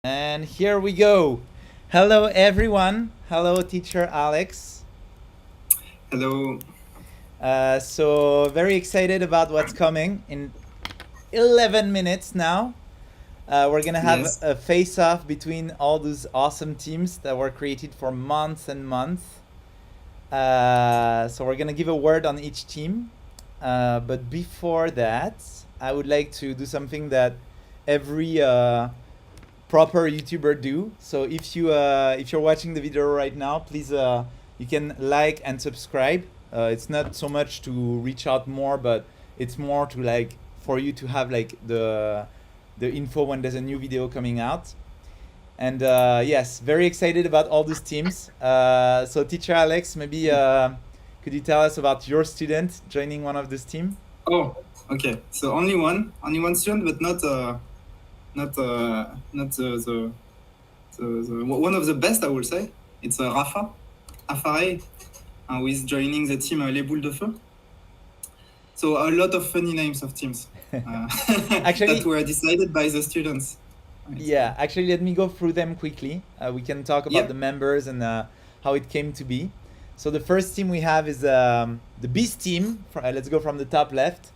And here we go. Hello, everyone. Hello, teacher Alex. Hello. So, very excited about what's coming in 11 minutes now. We're going to have Yes. a face off between all those awesome teams that were created for months and months. So, we're going to give a word on each team. But before that, I would like to do something that every proper YouTuber do. So if you're watching the video right now, please you can like and subscribe. It's not so much to reach out more, but it's more to like for you to have like the info when there's a new video coming out. And yes, very excited about all these teams. So teacher Alex, maybe could you tell us about your student joining one of this team? Oh, okay. So only one student, but not one of the best, I would say. It's Rafa Afare, who is joining the team Les Boules de Feu. So a lot of funny names of teams Actually, that were decided by the students. yeah, actually, let me go through them quickly. We can talk about Yep. the members and how it came to be. So the first team we have is the Beast team. Let's go from the top left.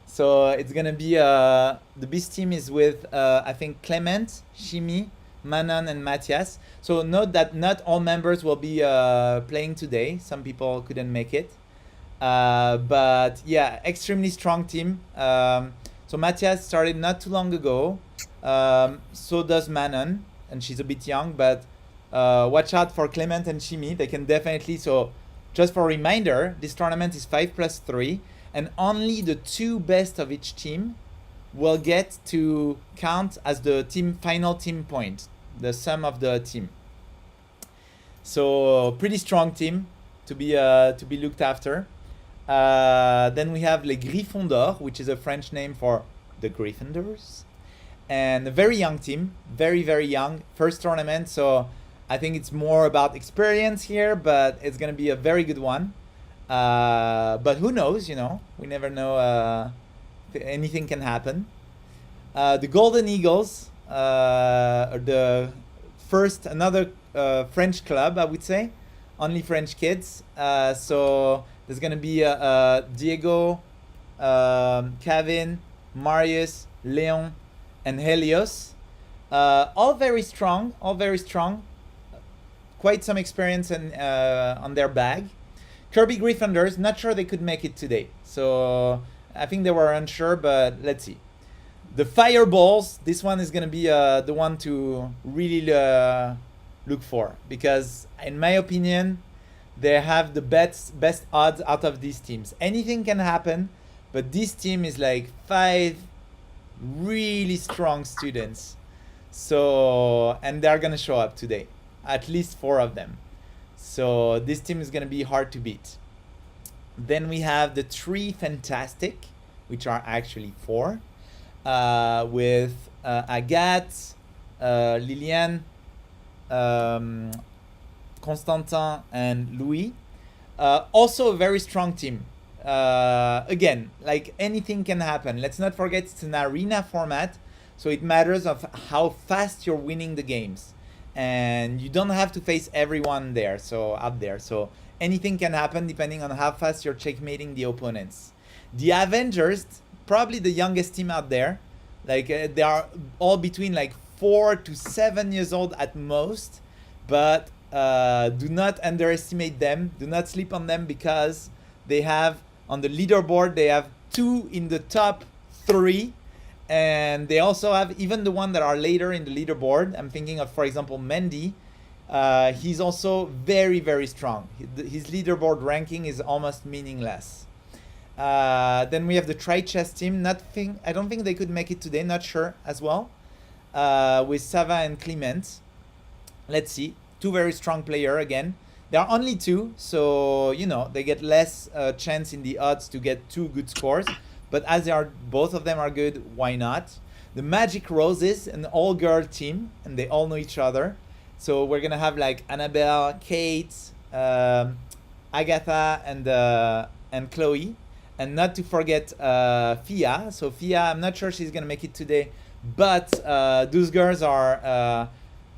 So it's gonna be the Beast team is with I think Clement, Shimi, Manon, and Matthias. So note that not all members will be playing today. Some people couldn't make it. But yeah, extremely strong team. So Matthias started not too long ago. So does Manon, and she's a bit young, but watch out for Clement and Shimi. They can definitely. So, just for a reminder, this tournament is 5+3, and only the two best of each team will get to count as the team final team point, the sum of the team. So, pretty strong team to be looked after. Then we have Les Gryffondors, which is a French name for the Gryffindors, and a very young team, very young, first tournament. So I think it's more about experience here, but it's gonna be a very good one. But who knows? We never know. Anything can happen. The Golden Eagles are the first another French club, I would say, only French kids. So there's gonna be Diego, Kevin, Marius, Leon, and Helios. All very strong, Quite some experience on their bag. Kirby Gryffindors, not sure they could make it today. So I think they were unsure, but let's see. The Fireballs, this one is going to be the one to really look for. Because in my opinion, they have the best odds out of these teams. Anything can happen, but this team is like 5 really strong students. So, and they're gonna show up today, at least 4 of them. So this team is gonna be hard to beat. Then we have the 3 Fantastic, which are actually 4, with Agathe, Liliane, Constantin, and Louis. Also a very strong team. Again, like anything can happen. Let's not forget it's an arena format, so it matters of how fast you're winning the games, and you don't have to face everyone there. So up there, so anything can happen depending on how fast you're checkmating the opponents. The Avengers, probably the youngest team out there. Like they are all between like 4 to 7 years old at most, but do not underestimate them. Do not sleep on them because they have on the leaderboard, they have 2 in the top 3, and they also have even the one that are later in the leaderboard. I'm thinking of, for example, Mendy. He's also very strong. His leaderboard ranking is almost meaningless. Then we have the Tri-Chess team. I don't think they could make it today. Not sure as well. With Sava and Clement. Let's see. 2 very strong player again. There are only 2, so they get less chance in the odds to get 2 good scores. But as both of them are good, why not? The Magic Roses, an all-girl team, and they all know each other. So we're gonna have like Annabelle, Kate, Agatha, and Chloe, and not to forget Fia. So Fia, I'm not sure she's gonna make it today, But those girls are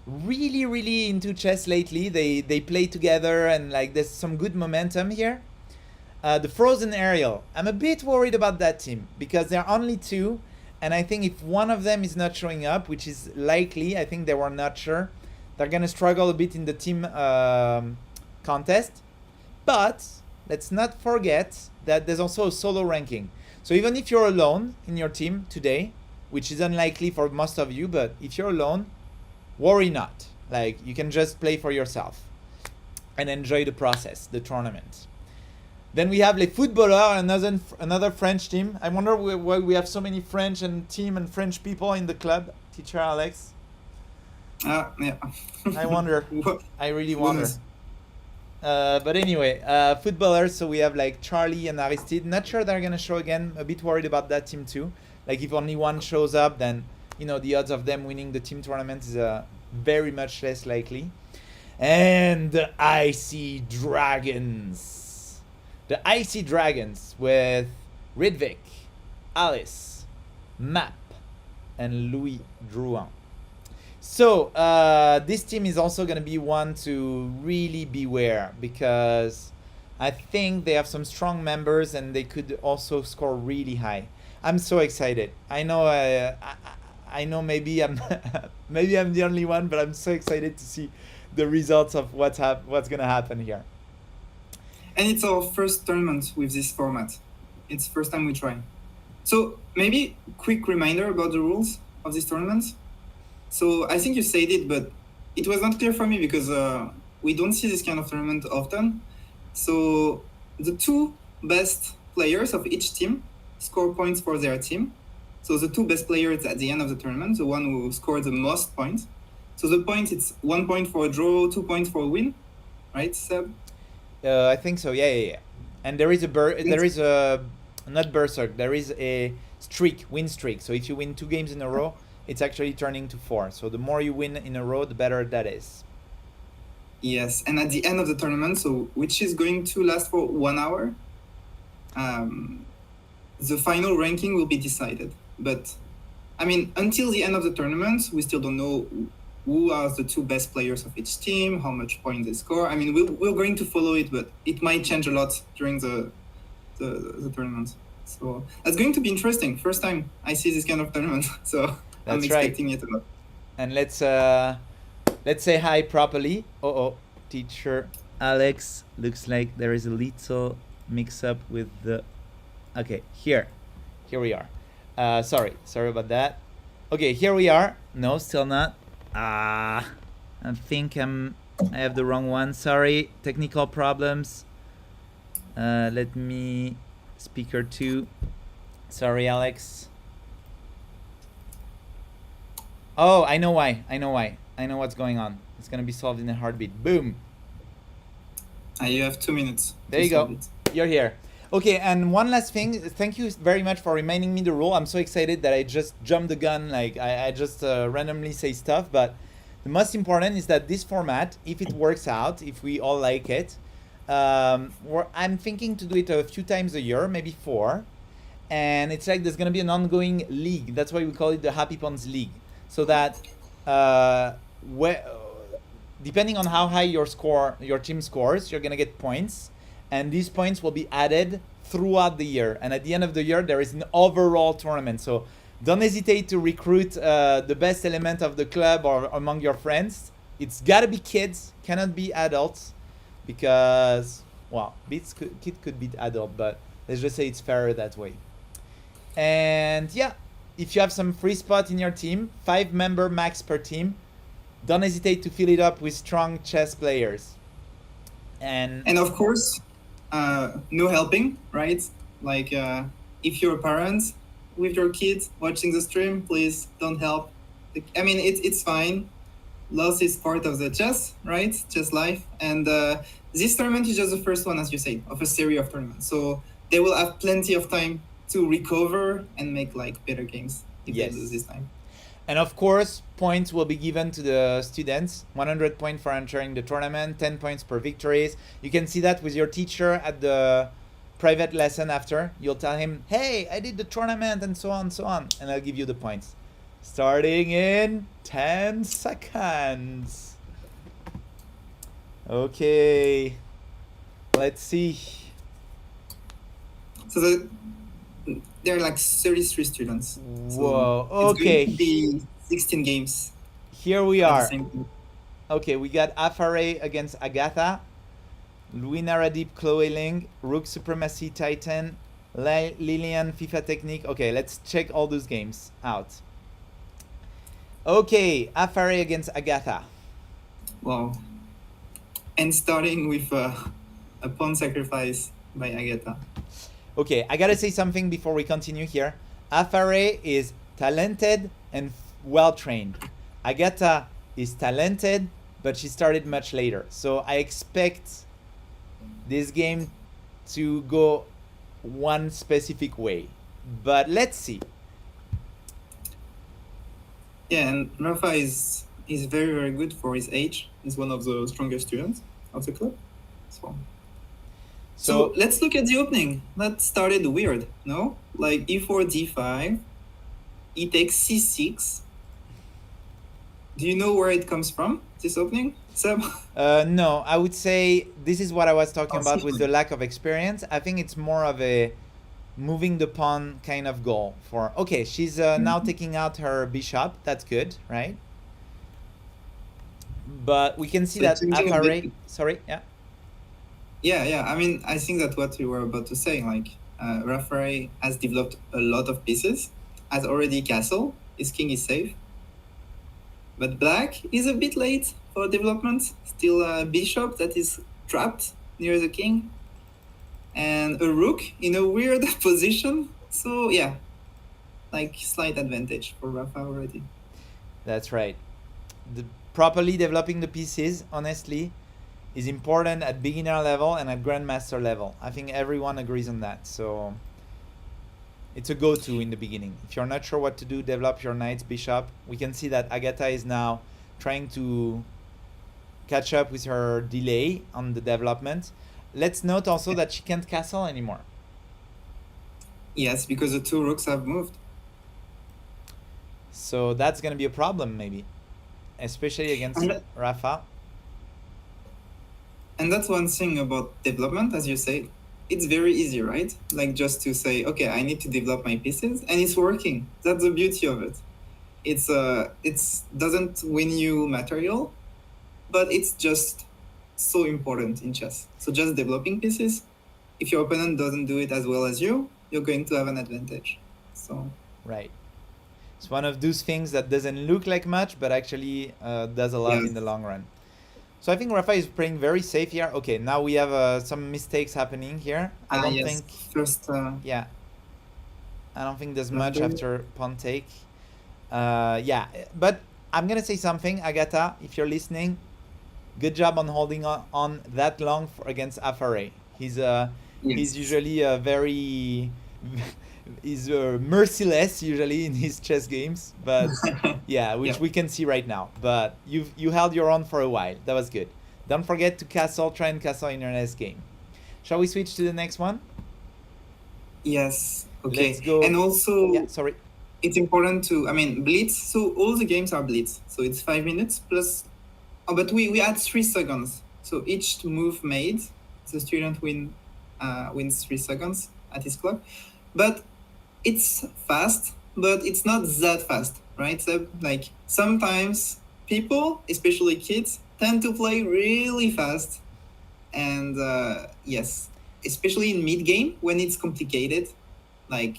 really into chess lately. They play together and like there's some good momentum here. The Frozen Ariel, I'm a bit worried about that team because there are only two, and I think if one of them is not showing up, which is likely, I think they were not sure, they're gonna struggle a bit in the team contest. But let's not forget that there's also a solo ranking. So even if you're alone in your team today, which is unlikely for most of you, but if you're alone, worry not. Like you can just play for yourself and enjoy the process, the tournament. Then we have Les Footballeurs, another French team. I wonder why we have so many French and team and French people in the club. Teacher Alex. Yeah. I wonder. I really wonder. But anyway, footballers. So we have like Charlie and Aristide. Not sure they're gonna show again. A bit worried about that team too. Like if only one shows up, then the odds of them winning the team tournament is very much less likely. And the Icy Dragons. The Icy Dragons with Ridvik, Alice, Map, and Louis Drouin. So this team is also going to be one to really beware because I think they have some strong members and they could also score really high. I'm so excited. I know maybe I'm maybe I'm the only one, but I'm so excited to see the results of what's going to happen here. And it's our first tournament with this format. It's the first time we try. So maybe quick reminder about the rules of this tournament. So I think you said it, but it was not clear for me because we don't see this kind of tournament often. So the two best players of each team score points for their team. So the two best players at the end of the tournament, the one who scored the most points. So the point, it's 1 point for a draw, 2 points for a win, right, Seb? I think so. Yeah. And there is not berserk. There is a win streak. So if you win 2 games in a row, it's actually turning to 4. So the more you win in a row, the better that is. Yes, and at the end of the tournament, so which is going to last for 1 hour, the final ranking will be decided. But I mean, until the end of the tournament, we still don't know who are the two best players of each team, how much points they score. I mean, we're going to follow it, but it might change a lot during the tournament. So that's going to be interesting. First time I see this kind of tournament, so I'm expecting it a lot. And let's say hi properly. Teacher Alex, looks like there is a little mix-up with the. Okay, here we are. Sorry about that. Okay, here we are. No, still not. I think I have the wrong one. Sorry, technical problems. Let me speaker 2. Sorry, Alex. Oh, I know why. I know what's going on. It's gonna be solved in a heartbeat. Boom. You have 2 minutes. There you go. You're here. Okay, and one last thing. Thank you very much for reminding me the rule. I'm so excited that I just jumped the gun. Like I just randomly say stuff. But the most important is that this format, if it works out, if we all like it, I'm thinking to do it a few times a year, maybe 4. And it's like there's gonna be an ongoing league. That's why we call it the Happy Pawn League. So that depending on how high your team scores, you're gonna get points. And these points will be added throughout the year. And at the end of the year, there is an overall tournament. So don't hesitate to recruit the best element of the club or among your friends. It's gotta be kids, cannot be adults, because, well, kid could be adult, but let's just say it's fairer that way. And yeah, if you have some free spot in your team, 5-member max per team, don't hesitate to fill it up with strong chess players. And of course, no helping, right? Like if you're a parent with your kids watching the stream, please don't help. I mean, it's fine. Loss is part of the chess, right? Chess life. And this tournament is just the first one, as you say, of a series of tournaments. So they will have plenty of time to recover and make like better games if they lose this time. And of course, points will be given to the students. 100 points for entering the tournament, 10 points per victories. You can see that with your teacher at the private lesson after. You'll tell him, hey, I did the tournament and so on, and I'll give you the points. Starting in 10 seconds. Okay. Let's see. So there are like 33 students. Whoa. So it's going Okay. to be 16 games Here we at the are. same time. Okay, we got Afare against Agatha, Louis Naradip, Chloe Ling, Rook Supremacy Titan, Lilian FIFA Technique. Okay, let's check all those games out. Okay, Afare against Agatha. Wow. And starting with a pawn sacrifice by Agatha. Okay, I gotta say something before we continue here. Afare is talented and well trained. Agatha is talented, but she started much later. So I expect this game to go one specific way. But let's see. Yeah, and Rafa is very, very good for his age. He's one of the strongest students of the club. So let's look at the opening. That started weird, no? Like e4, d5, e takes c6. Do you know where it comes from, this opening, Seb? No, I would say this is what I was talking about with the lack of experience. I think it's more of a moving the pawn kind of goal for. Okay, she's now taking out her bishop. That's good, right? But we can see that Afare. Sorry, yeah. Yeah. I mean, I think that's what you were about to say. Like, Rafael has developed a lot of pieces, has already castle. His king is safe. But black is a bit late for development. Still a bishop that is trapped near the king. And a rook in a weird position. So, yeah, like slight advantage for Rafa already. That's right. Properly developing the pieces, honestly, is important at beginner level and at grandmaster level. I think everyone agrees on that. So it's a go-to in the beginning. If you're not sure what to do, develop your knight's bishop. We can see that Agatha is now trying to catch up with her delay on the development. Let's note also that she can't castle anymore. Yes, because the two rooks have moved. So that's going to be a problem maybe, especially against Rafa. And that's one thing about development, as you say. It's very easy, right? Like just to say, okay, I need to develop my pieces, and it's working. That's the beauty of it. It's doesn't win you material, but it's just so important in chess. So just developing pieces. If your opponent doesn't do it as well as you, you're going to have an advantage. So right. It's one of those things that doesn't look like much, but actually does a lot in the long run. So I think Rafa is playing very safe here. Okay, now we have some mistakes happening here. I don't think. First. Yeah. I don't think there's much after pawn take. Yeah, but I'm gonna say something, Agatha. If you're listening, good job on holding on that long against Afare. He's usually very. Is merciless usually in his chess games, but yeah, which we can see right now. But you held your own for a while. That was good. Don't forget to castle, try and castle in your next game. Shall we switch to the next one? Yes. Okay. Let's go. And also, sorry. It's important to, blitz. So all the games are blitz. So it's 5 minutes plus. Oh, but we add 3 seconds. So each move made, the student wins 3 seconds at his clock. But it's fast, but it's not that fast, right? So, like, sometimes people, especially kids, tend to play really fast. And yes, especially in mid-game, when it's complicated, like,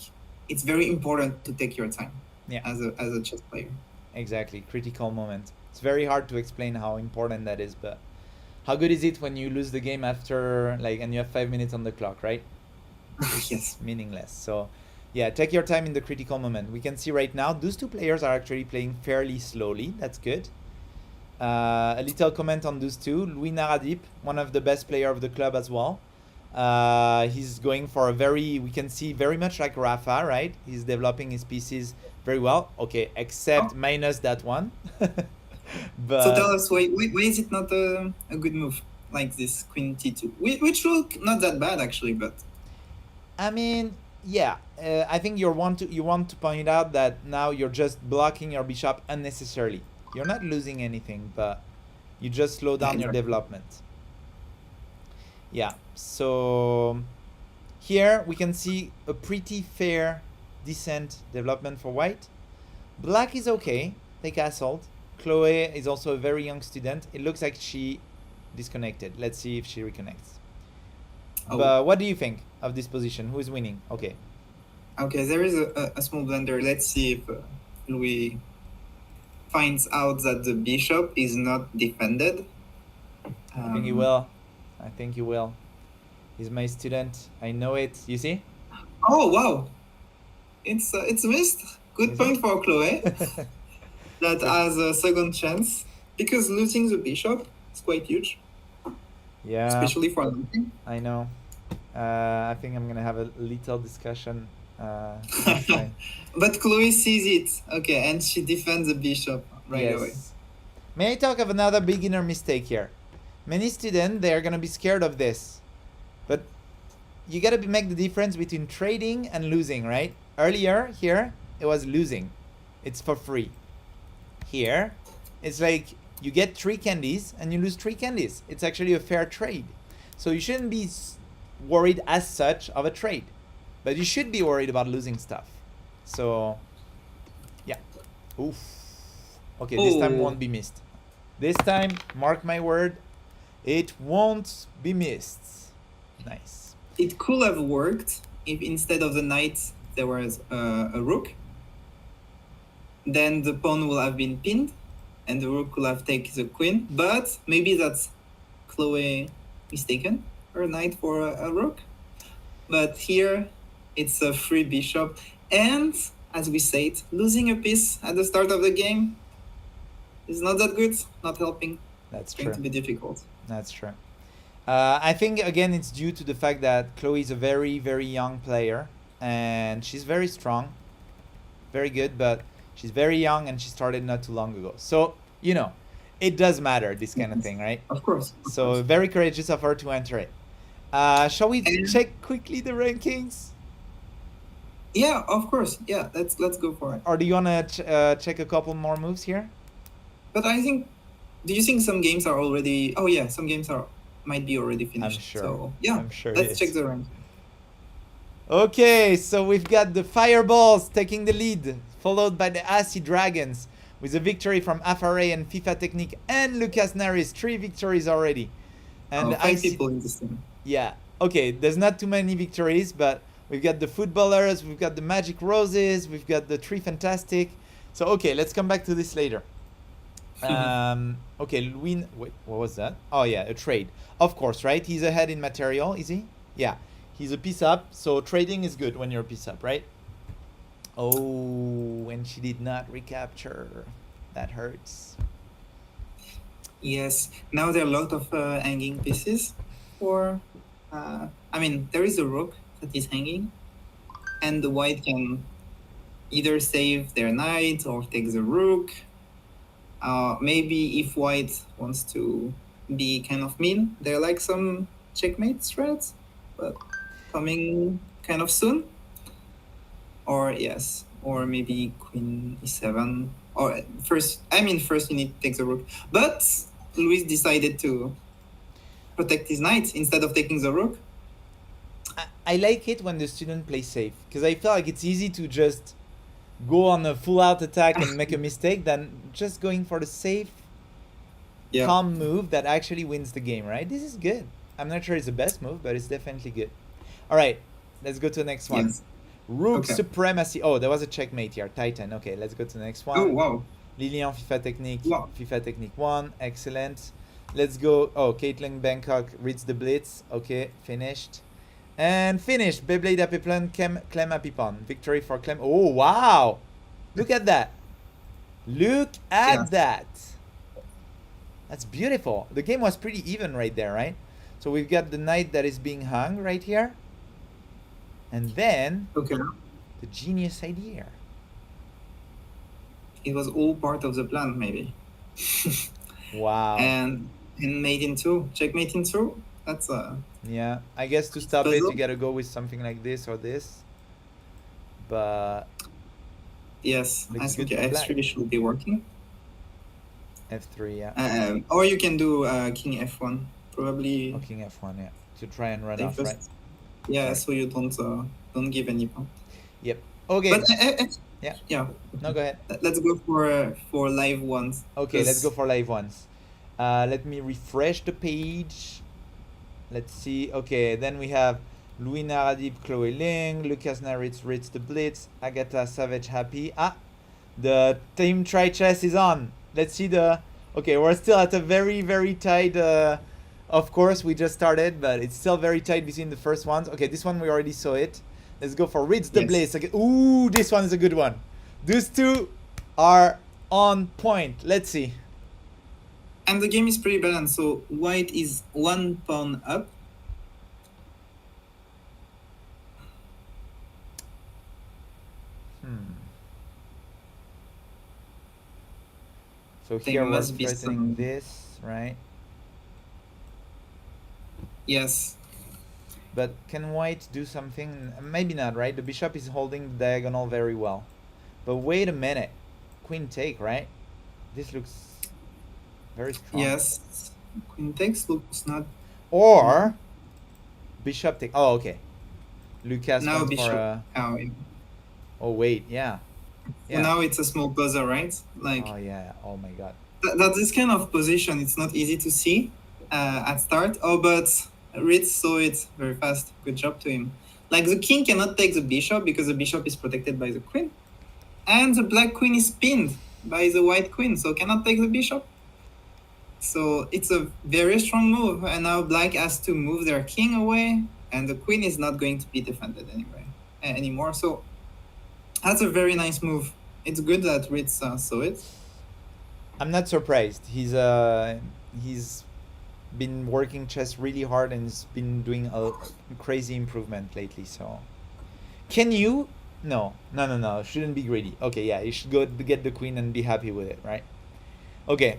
it's very important to take your time as a chess player. Exactly, critical moment. It's very hard to explain how important that is, but how good is it when you lose the game after, like, and you have 5 minutes on the clock, right? Yes. Meaningless. So yeah, take your time in the critical moment. We can see right now those two players are actually playing fairly slowly. That's good. A little comment on those two. Louis Naradip, one of the best player of the club as well. He's going for we can see very much like Rafa, right? He's developing his pieces very well. Okay, except minus that one. But so tell us, why is it not a good move like this queen t2? Which look not that bad actually, but I mean, yeah, I think you want to point out that now you're just blocking your bishop unnecessarily. You're not losing anything, but you just slow down your development. Yeah, so here we can see a pretty fair, decent development for white. Black is okay, they castled. Chloe is also a very young student. It looks like she disconnected. Let's see if she reconnects. But what do you think of this position? Who is winning? Okay. Okay, there is a small blunder. Let's see if Louis finds out that the bishop is not defended. I think he will. I think he will. He's my student. I know it. You see? Oh wow! It's missed. Good point for Chloe. That has a second chance because losing the bishop is quite huge. Yeah. Especially for losing. I know. I think I'm gonna have a little discussion. But Chloe sees it. Okay, and she defends the bishop right away. May I talk of another beginner mistake here? Many students, they are gonna be scared of this, but you gotta make the difference between trading and losing, right? Earlier here, it was losing. It's for free. Here, it's like you get 3 candies and you lose 3 candies. It's actually a fair trade. So you shouldn't be worried as such of a trade, but you should be worried about losing stuff. So, yeah. Oof. Okay, this time won't be missed. This time, mark my word, it won't be missed. Nice. It could have worked if instead of the knight there was a rook. Then the pawn will have been pinned, and the rook could have taken the queen. But maybe that's Chloe mistaken her knight for a rook. But here, it's a free bishop, and as we said, losing a piece at the start of the game is not that good, not helping. That's true. It's going to be difficult. That's true. I think, again, it's due to the fact that Chloe is a very, very young player, and she's very strong, very good, but she's very young, and she started not too long ago. So, you know, it does matter, this kind of thing, right? Of course. So, very courageous of her to enter it. Shall we check quickly the rankings? Yeah, of course. Yeah, let's go for it. Or do you want to check a couple more moves here? But I think, do you think some games are already? Oh yeah, some games might be already finished. I'm sure. So yeah, I'm sure let's check the rank. Okay, so we've got the Fireballs taking the lead, followed by the Acid Dragons with a victory from Afare and FIFA Technique and Lucas Naris. 3 victories already. And 5 people in this team. Yeah. Okay, there's not too many victories, but we've got the Footballers, we've got the Magic Roses, we've got the 3 Fantastic. So okay, let's come back to this later. Okay, Louis, wait, what was that? Oh yeah, a trade. Of course, right? He's ahead in material, is he? Yeah, he's a piece up, so trading is good when you're a piece up, right? Oh, and she did not recapture. That hurts. Yes, now there are a lot of hanging pieces. Or, I mean, there is a rook that is hanging, and the white can either save their knight or take the rook. Maybe if white wants to be kind of mean, there are like some checkmate threats, but coming kind of soon. Or yes, or maybe queen e7. Or first you need to take the rook. But Louis decided to protect his knight instead of taking the rook. I like it when the student plays safe, because I feel like it's easy to just go on a full-out attack and make a mistake than just going for the safe, calm move that actually wins the game, right? This is good. I'm not sure it's the best move, but it's definitely good. All right, let's go to the next one. Yes. Rook Supremacy. Oh, there was a checkmate here. Titan. Okay, let's go to the next one. Oh, wow. Lilian, FIFA Technique. Wow. FIFA Technique 1. Excellent. Let's go. Oh, Caitlin Bangkok reads the blitz. Okay, finished. And finished. Beyblade Happy Pawn, Clem Happy Pawn. Victory for Clem. Oh, wow. Look at that. Look at that. That's beautiful. The game was pretty even right there, right? So we've got the knight that is being hung right here. And then the genius idea. It was all part of the plan, maybe. Wow. And mate in 2. Checkmate in 2. That's yeah, I guess to stop it, you gotta go with something like this or this. but Yes, I looks think good for black. f3 should be working. F3, yeah. Or you can do king f1, probably. Oh, king f1, yeah, to try and run Like off, first, right? yeah, Right. so you don't give any pawn. Yep. Okay. But Yeah. yeah. No, go ahead. Let's go for live ones. Okay, let's go for live ones. Let me refresh the page. Let's see. Okay, then we have Louis Naradib, Chloe Ling, Lucas Naritz, Ritz the Blitz, Agatha Savage, Happy. Ah, the team try chess is on. Let's see the. Okay, we're still at a very, very tight. Of course, we just started, but it's still very tight between the first ones. Okay, this one we already saw it. Let's go for Ritz the Yes. Blitz. Okay. Ooh, this one is a good one. Those two are on point. Let's see. And the game is pretty balanced. So white is 1 pawn up. So There here we're must be threatening some- this, right? Yes. But can white do something? Maybe not, right? The bishop is holding the diagonal very well. But wait a minute. Queen take, right? This looks very strong. Yes. Queen takes looks not. Or bishop take. Oh, okay. Lucas Now went bishop. for a... Oh, Oh, wait, yeah. Yeah. now it's a small buzzer, right? Like Oh, yeah. Oh, my God. that this kind of position, it's not easy to see at start. Oh, but Ritz saw it very fast. Good job to him. Like the king cannot take the bishop because the bishop is protected by the queen, and the black queen is pinned by the white queen, so cannot take the bishop. So it's a very strong move, and now black has to move their king away, and the queen is not going to be defended anymore. So that's a very nice move. It's good that Ritz saw it. I'm not surprised. He's been working chess really hard and has been doing a crazy improvement lately. So, can you? No. Shouldn't be greedy. Okay, yeah, you should go get the queen and be happy with it, right? Okay,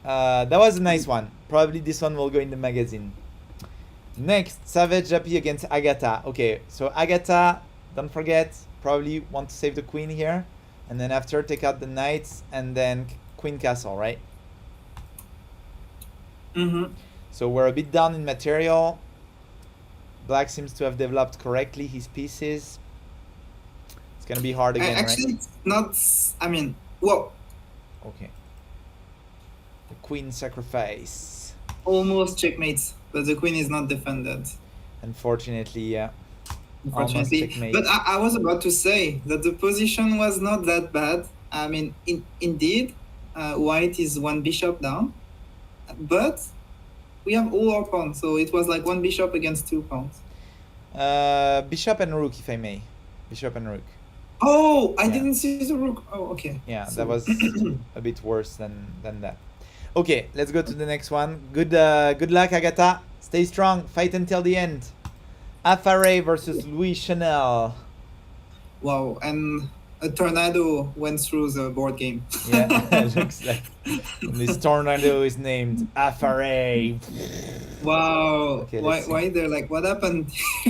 that was a nice one. Probably this one will go in the magazine. Next, Savage Happy against Agatha. Okay, so Agatha, don't forget, probably want to save the queen here, and then after take out the knights and then queen castle, right? Mm-hmm. So we're a bit down in material. Black seems to have developed correctly his pieces. It's gonna be hard again, Actually, right? it's not. I mean, well, Okay. The queen sacrifice. almost checkmates, but the queen is not defended, Unfortunately, yeah. unfortunately. Almost checkmate. But I was about to say that the position was not that bad. I mean, indeed, white is 1 bishop down, but we have all our pawns, so it was like 1 bishop against 2 pawns. Bishop and rook, if I may. Bishop and rook. Oh, I Yeah. didn't see the rook. Oh, okay. Yeah, So- that was a bit worse than that. Okay, let's go to the next one. Good luck, Agatha. Stay strong. Fight until the end. Affaray versus Louis Chanel. Wow, and a tornado went through the board game. Yeah, it looks like this tornado is named Affaray. Wow. Okay, why? let's see. Why they're like? What happened?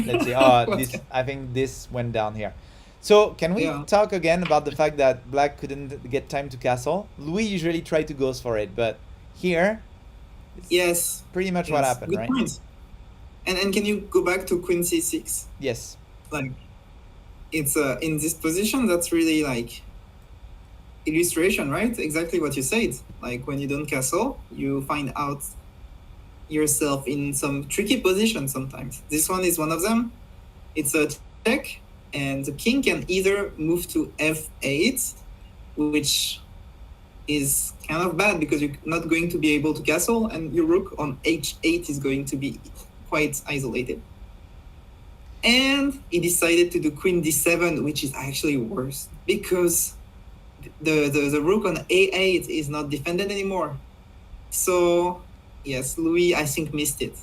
Let's see. Oh, this. I think this went down here. So can we Yeah. talk again about the fact that Black couldn't get time to castle? Louis usually tried to go for it, but here, it's Yes. pretty much what Yes, happened, good right? point. And can you go back to Queen C6? Yes. Like, it's in this position that's really like illustration, right? Exactly what you said. Like when you don't castle, you find out yourself in some tricky positions sometimes. This one is one of them. It's a check, and the king can either move to f8, which is kind of bad because you're not going to be able to castle, and your rook on h8 is going to be quite isolated. And he decided to do queen d7, which is actually worse because the rook on a8 is not defended anymore. So yes, Louis I think missed it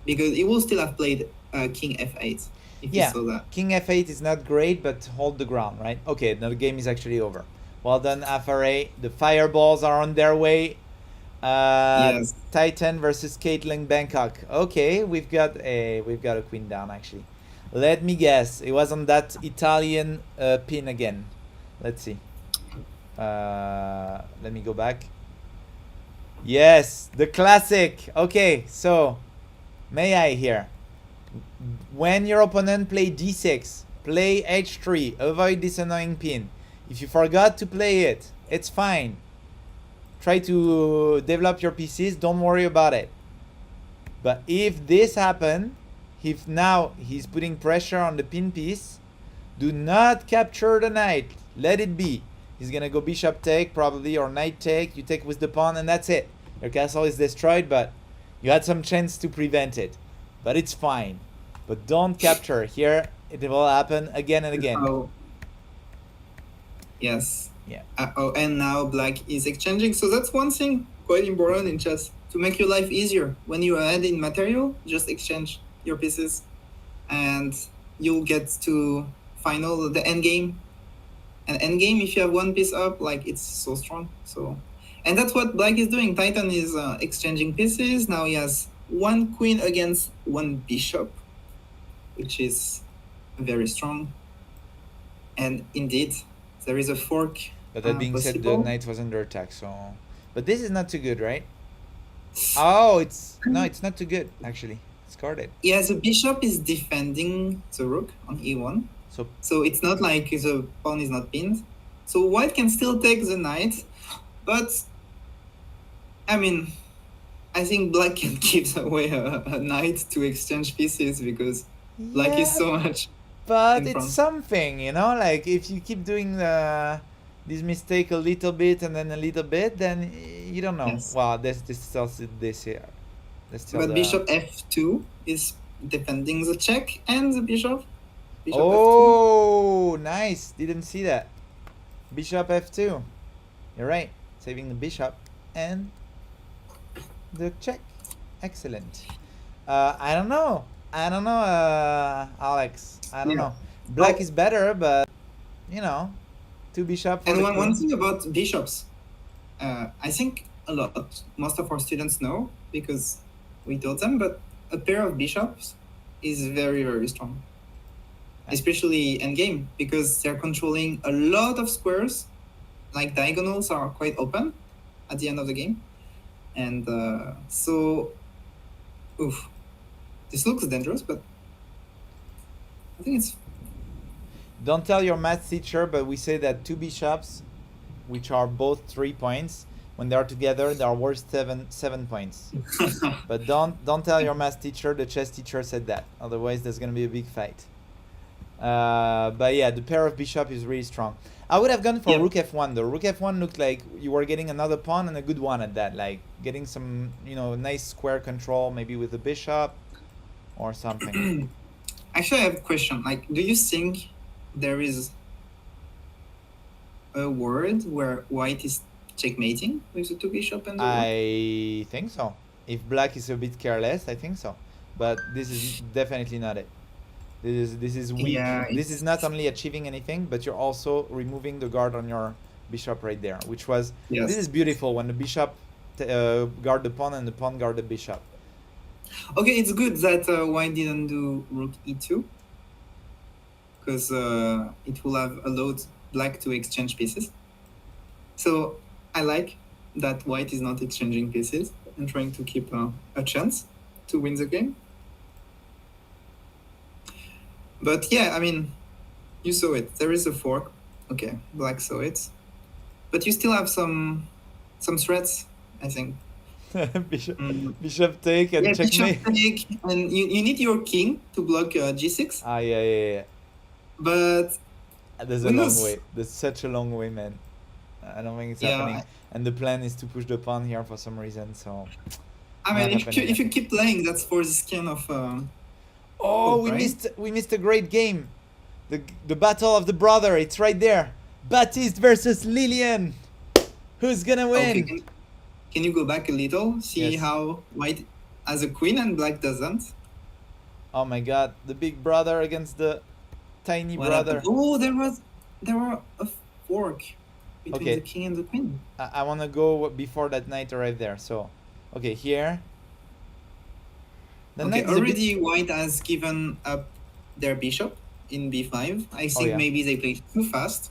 because he will still have played king f8 if Yeah. he saw that. King f8 is not great, but hold the ground, right? Okay, now the game is actually over. Well done, Affaray. The fireballs are on their way. Yes. Titan versus Caitlin Bangkok. Okay, we've got a queen down actually. Let me guess. It was on that Italian pin again. Let's see. Let me go back. Yes, the classic. Okay, so may I here? When your opponent play d6, play h3. Avoid this annoying pin. If you forgot to play it, it's fine. Try to develop your pieces. Don't worry about it. But if this happen, if now he's putting pressure on the pin piece, do not capture the knight. Let it be. He's gonna go bishop take probably, or knight take. You take with the pawn and that's it. Your castle is destroyed, but you had some chance to prevent it. But it's fine. But don't capture. Here it will happen again and again. Oh. Yes. Yeah. Oh, and now black is exchanging. So that's one thing quite important in chess. To make your life easier. When you are ahead in material, just exchange your pieces. And you'll get to final the end game. And end game, if you have one piece up, like it's so strong. So, and that's what black is doing. Titan is exchanging pieces. Now he has one queen against one bishop, which is very strong. And indeed, there is a fork. But that being said, the possible. knight was under attack, so. But this is not too good, right? Oh, it's not too good actually. It's guarded. Yeah, the bishop is defending the rook on e1. So it's not like the pawn is not pinned. So white can still take the knight, but I mean, I think black can give away a knight to exchange pieces because black is so much. But in it's front. something, you know, like if you keep doing this mistake a little bit and then a little bit, then you don't know. Yes. Wow, this still this here. But bishop f2 is defending the check and the bishop. Bishop oh, nice. Didn't see that. Bishop f2. You're right. Saving the bishop and the check. Excellent. I don't know. Alex. I don't know. Black is better, but you know, two bishop. And one thing about bishops, I think most of our students know because we taught them, but a pair of bishops is very, very strong. Especially endgame, because they're controlling a lot of squares, like diagonals are quite open at the end of the game. And so, this looks dangerous, but I think it's... Don't tell your math teacher, but we say that two bishops, which are both 3 points, when they are together, they are worth 7 points. But don't tell your math teacher. The chess teacher said that. Otherwise, there's gonna be a big fight. But yeah, the pair of bishop is really strong. I would have gone for rook f1 though. Rook f1 looked like you were getting another pawn and a good one at that, like getting some, you know, nice square control, maybe with the bishop or something. Actually, I have a question. Like, do you think there is a word where white is checkmating with the two bishop and the rook? I think so. If black is a bit careless, I think so. But this is definitely not it. This is weak. Yeah, this is not only achieving anything, but you're also removing the guard on your bishop right there, which was... Yes. This is beautiful when the bishop guard the pawn and the pawn guard the bishop. Okay, it's good that white didn't do rook e2, because it will have allowed black to exchange pieces. So I like that white is not exchanging pieces and trying to keep a chance to win the game. But yeah, I mean, you saw it. There is a fork. Okay, black saw it. But you still have some threats, I think. Bishop take and checkmate. Bishop take, and you need your king to block g6. Ah, yeah. But there's a long way. There's such a long way, man. I don't think it's happening. And the plan is to push the pawn here for some reason, so... I mean, if you keep playing, that's for this kind of... we missed a great game. The battle of the brother, it's right there. Baptiste versus Lilian. Who's gonna win? Okay, can you go back a little? See how white has a queen and black doesn't? Oh my god, the big brother against the tiny brother. Oh, there were a fork between the king and the queen. I wanna go before that knight arrived there. So, okay, here. Already white has given up their bishop in b5. I think yeah. maybe they played too fast,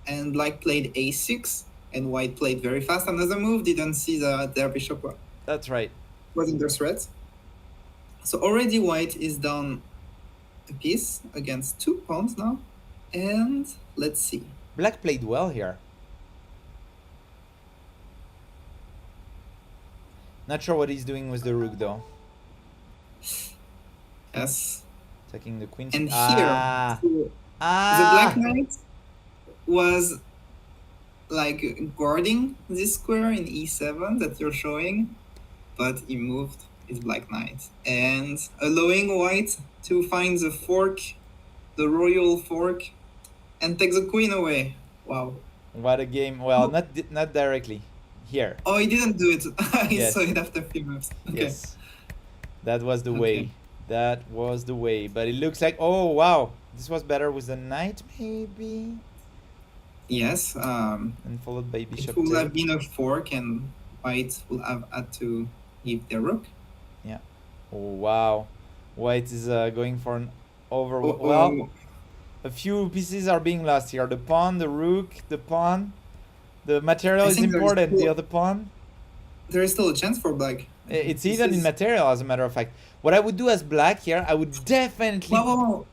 and black played a6, and white played very fast. Another move didn't see that their bishop That's right. was under threat. So already white is down a piece against 2 pawns now, and let's see. Black played well here. Not sure what he's doing with the rook though. Yes. Taking the queen. And here, so the black knight was like guarding this square in e7 that you're showing, but he moved his black knight and allowing white to find the fork, the royal fork, and take the queen away. Wow. What a game. Well, not directly. Here. Oh, he didn't do it. He Yes. saw it after 3 moves. Okay. Yes. That was the way. Okay. That was the way. But it looks like, oh, wow. This was better with the knight, maybe? Yes. And followed by It bishop would have take. been a fork, and white would have had to give their rook. Yeah. Oh, wow. White is going for an over. Oh, Well, a few pieces are being lost here. The pawn, the rook, the pawn. The material I is think there's important. The still- other pawn. there is still a chance for black. It's This even in is- material, as a matter of fact. What I would do as black here, I would definitely Whoa.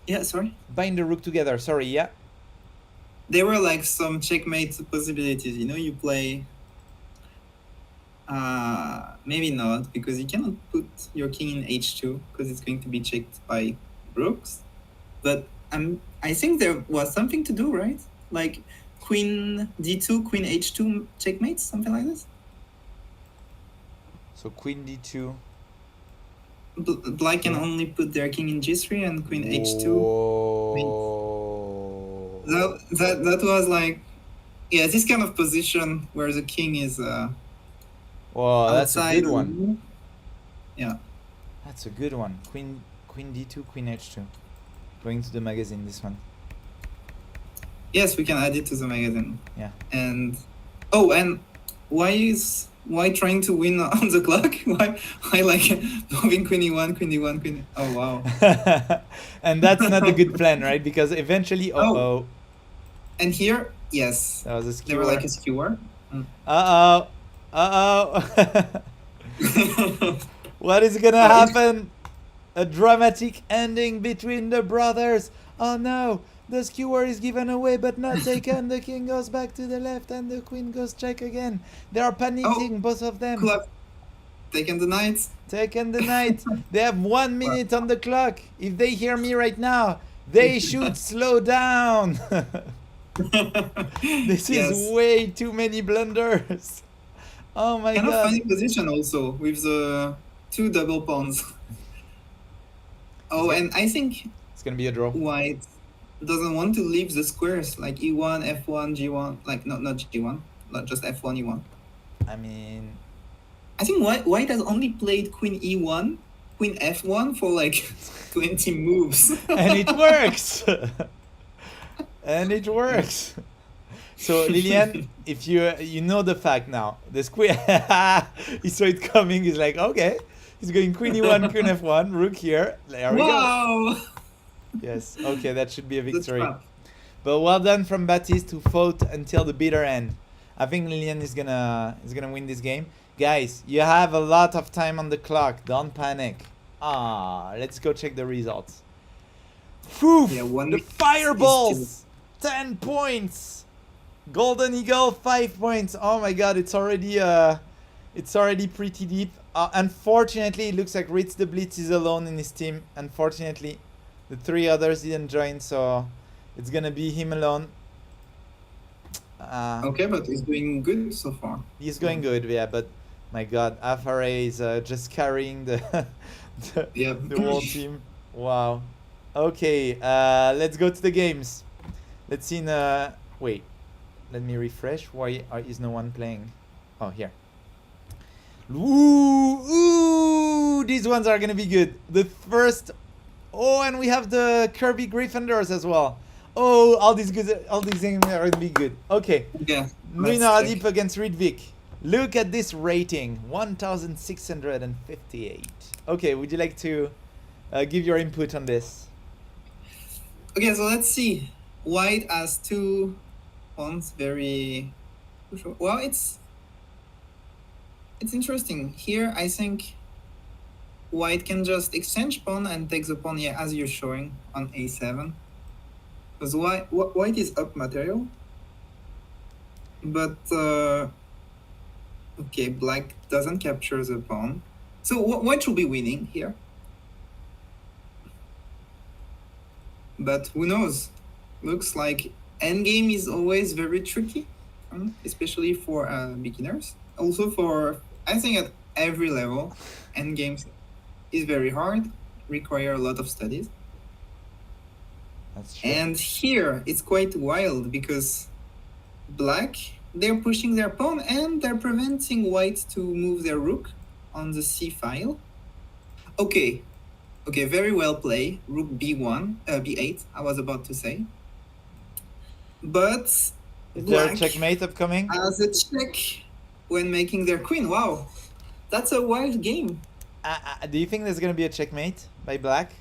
Yeah, sorry. bind the rook together. Sorry, yeah. There were like some checkmate possibilities. You know, you play. Maybe not, because you cannot put your king in h2 because it's going to be checked by rooks. But I think there was something to do, right? Like queen d2, queen h2 checkmates, something like this. So queen d2. Black can only put their king in g3 and queen h2. Whoa. That was like, yeah, this kind of position where the king is Whoa, that's a outside. good one. Yeah. That's a good one. Queen d2, queen h2. Going to the magazine, this one. Yes, we can add it to the magazine. Yeah. And and why trying to win on the clock? Why like moving queen e1, queen d1, queen? Oh wow. And that's not a good plan, right? Because eventually, uh-oh. And here, yes, That was a they were skewer. like a skewer. Uh-oh. Uh-oh. What is gonna happen? A dramatic ending between the brothers. Oh no, the skewer is given away but not taken. The king goes back to the left and the queen goes check again. They are panicking, both of them. Could have taken the knight. Taken the knight. They have 1 minute on the clock. If they hear me right now, they should slow down. This Yes. is way too many blunders. Oh my Kind of god. funny position also with the 2 double pawns. Oh, and I think It's gonna be a draw. white doesn't want to leave the squares like e1, f1, g1, like not g1, not just f1, e1. I mean, I think white has only played queen e1, queen f1 for like 20 moves. and it works. And it works. So Lilian, if you know the fact now, the square, he saw it coming. He's like, okay, he's going queen e1, queen f1, rook here. There we go. Wow! Yes. Okay, that should be a The victory. trap. But well done from Baptiste, who fought until the bitter end. I think Lilian is gonna win this game. Guys, you have a lot of time on the clock. Don't panic. Let's go check the results. Phew! Yeah, 1 The minute is fireballs! 10 points! Golden Eagle, 5 points. Oh my god, it's already pretty deep. Unfortunately, it looks like Ritz the Blitz is alone in his team. Unfortunately, the 3 others didn't join, so it's gonna be him alone. Okay, but he's doing good so far. He's going good, yeah, but my god, Afare is just carrying the Yep. the whole team. Wow. Okay, let's go to the games. Let's see wait, let me refresh. Why is no one playing? Oh, here. Ooh, these ones are gonna be good. The first, and we have the Kirby Gryffindors as well. Oh, all these games are gonna be good. Okay, Yeah. Nuina let's Adip against Ridvik. Look at this rating, 1,658. Okay, would you like to give your input on this? Okay, so let's see. White has 2 pawns, very crucial. Well, it's interesting. Here, I think white can just exchange pawn and take the pawn, yeah, as you're showing on a7. Because white is up material. But, okay, black doesn't capture the pawn. So white should be winning here. But who knows? Looks like endgame is always very tricky, especially for beginners. Also for, I think at every level, endgame is very hard, require a lot of studies. That's true. And here it's quite wild because black, they're pushing their pawn and they're preventing white to move their rook on the c file. Okay, very well played. Rook b1, b8, I was about to say. But Is there a black checkmate upcoming? has a check when making their queen. Wow, that's a wild game. Do you think there's gonna be a checkmate by black?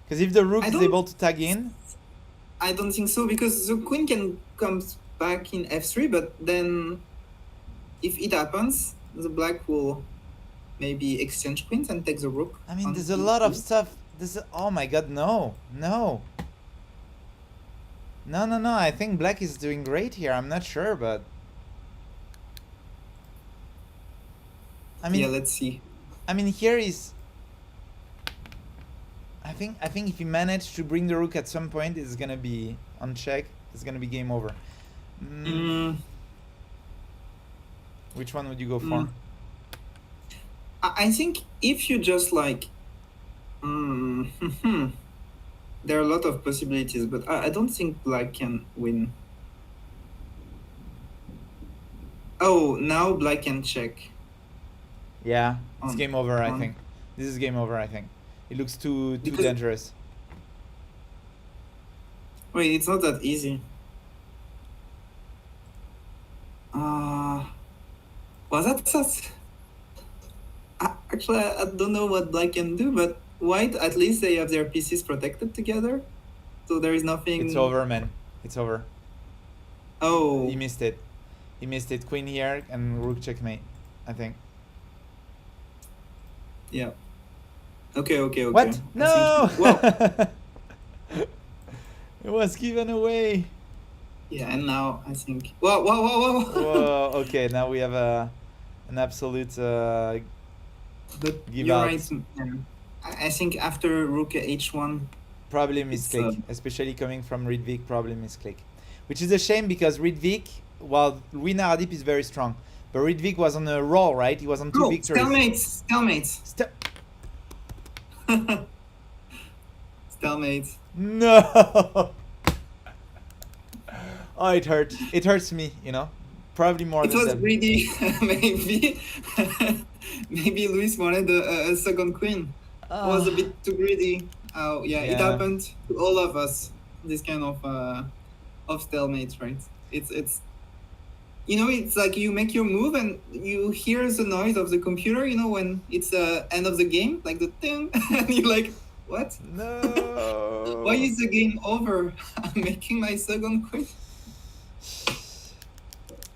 Because if the rook is able to tag in, I don't think so, because the queen can come back in f3, but then if it happens, the black will maybe exchange queens and take the rook. I mean, there's a lot of stuff. Oh my god, no. I think black is doing great here. I'm not sure, but I mean, yeah, let's see. I mean, here is. I think if he managed to bring the rook at some point, it's gonna be on check. It's gonna be game over. Which one would you go for? I think if you just like, there are a lot of possibilities, but I don't think black can win. Oh, now black can check. Yeah, it's game over, I think. This is game over, I think. It looks too dangerous. Wait, it's not that easy. Well, that's actually, I don't know what black can do, but white, at least they have their pieces protected together, so there is nothing. It's over, man. It's over. Oh. He missed it. Queen here and rook checkmate, I think. Yeah. Okay. What? No! Well, it was given away. Yeah, and now I think. Whoa! Whoa! Okay, now we have an absolute but give you're out. right. I think after rook h1. Probably a misclick, especially coming from Ridvik. Probably misclick, which is a shame because Ridvik, while Louis Naradip is very strong, but Ridvik was on a roll, right? He was on 2 victories. Stalemates. Stalemates. No. Oh, it hurt. It hurts me, probably more than them. It was greedy, maybe. Maybe Luis wanted a second queen. It was a bit too greedy. Oh, yeah, it happened to all of us. This kind of stalemates, right? It's it's like you make your move and you hear the noise of the computer, when it's the end of the game, like the ding, and you're like, what? No. Why is the game over? I'm making my second queen.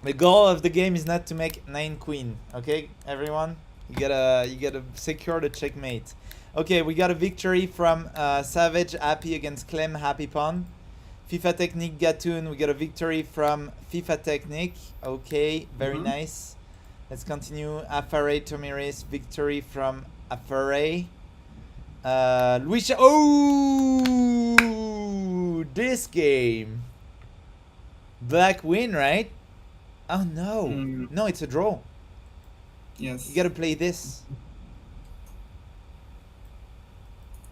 The goal of the game is not to make 9 queen, okay, everyone? You gotta secure the checkmate. Okay, we got a victory from Savage Happy against Clem Happy Pawn. FIFA Technique Gatoon, we got a victory from FIFA Technique. Okay, very nice. Let's continue. Afare Tomiris, victory from Afare. Luisha. Oh, this game. Black win, right? Oh no. No, it's a draw. Yes. You gotta play this.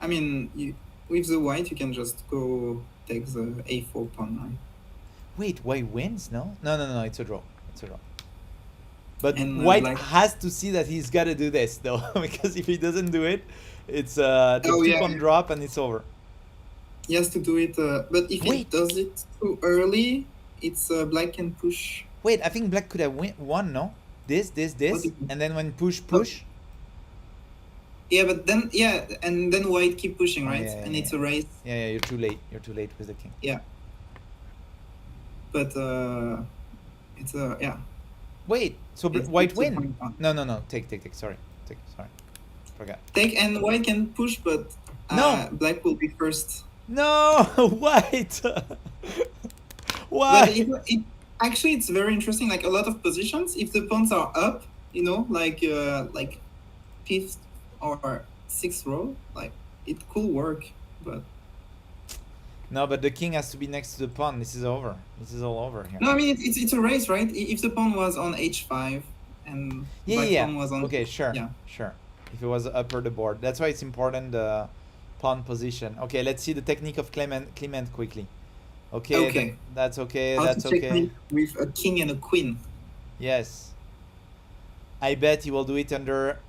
I mean, with the white, you can just go take the a4 pawn, right? Wait, white wins? No, it's a draw. But And, white black has to see that he's got to do this though, because if he doesn't do it, it's the 2-pawn drop and it's over. He has to do it, but if he does it too early, it's black can push. Wait, I think black could have won, no? This, and then when push. Yeah, but then and then white keep pushing, Oh, right? yeah, And yeah, it's a race. Yeah, you're too late. You're too late with the king. Yeah. But it's a yeah. Wait, so It's white a win? point on. No. Take. Sorry. Sorry. Forgot. Take and white can push, but No. black will be first. No, white. But Why? actually it's very interesting. Like a lot of positions, if the pawns are up, you know, like fifth or sixth row, like it could work. But No, but the king has to be next to the pawn. This is over. This is all over here. no, I mean it's a race, right? If the pawn was on h5 and black pawn was on Okay, sure. yeah. Sure. If it was upper the board, that's why it's important the pawn position. Okay, let's see the technique of Clement quickly. Okay. Okay. That's okay. How That's to okay. checkmate with a king and a queen. Yes. I bet he will do it under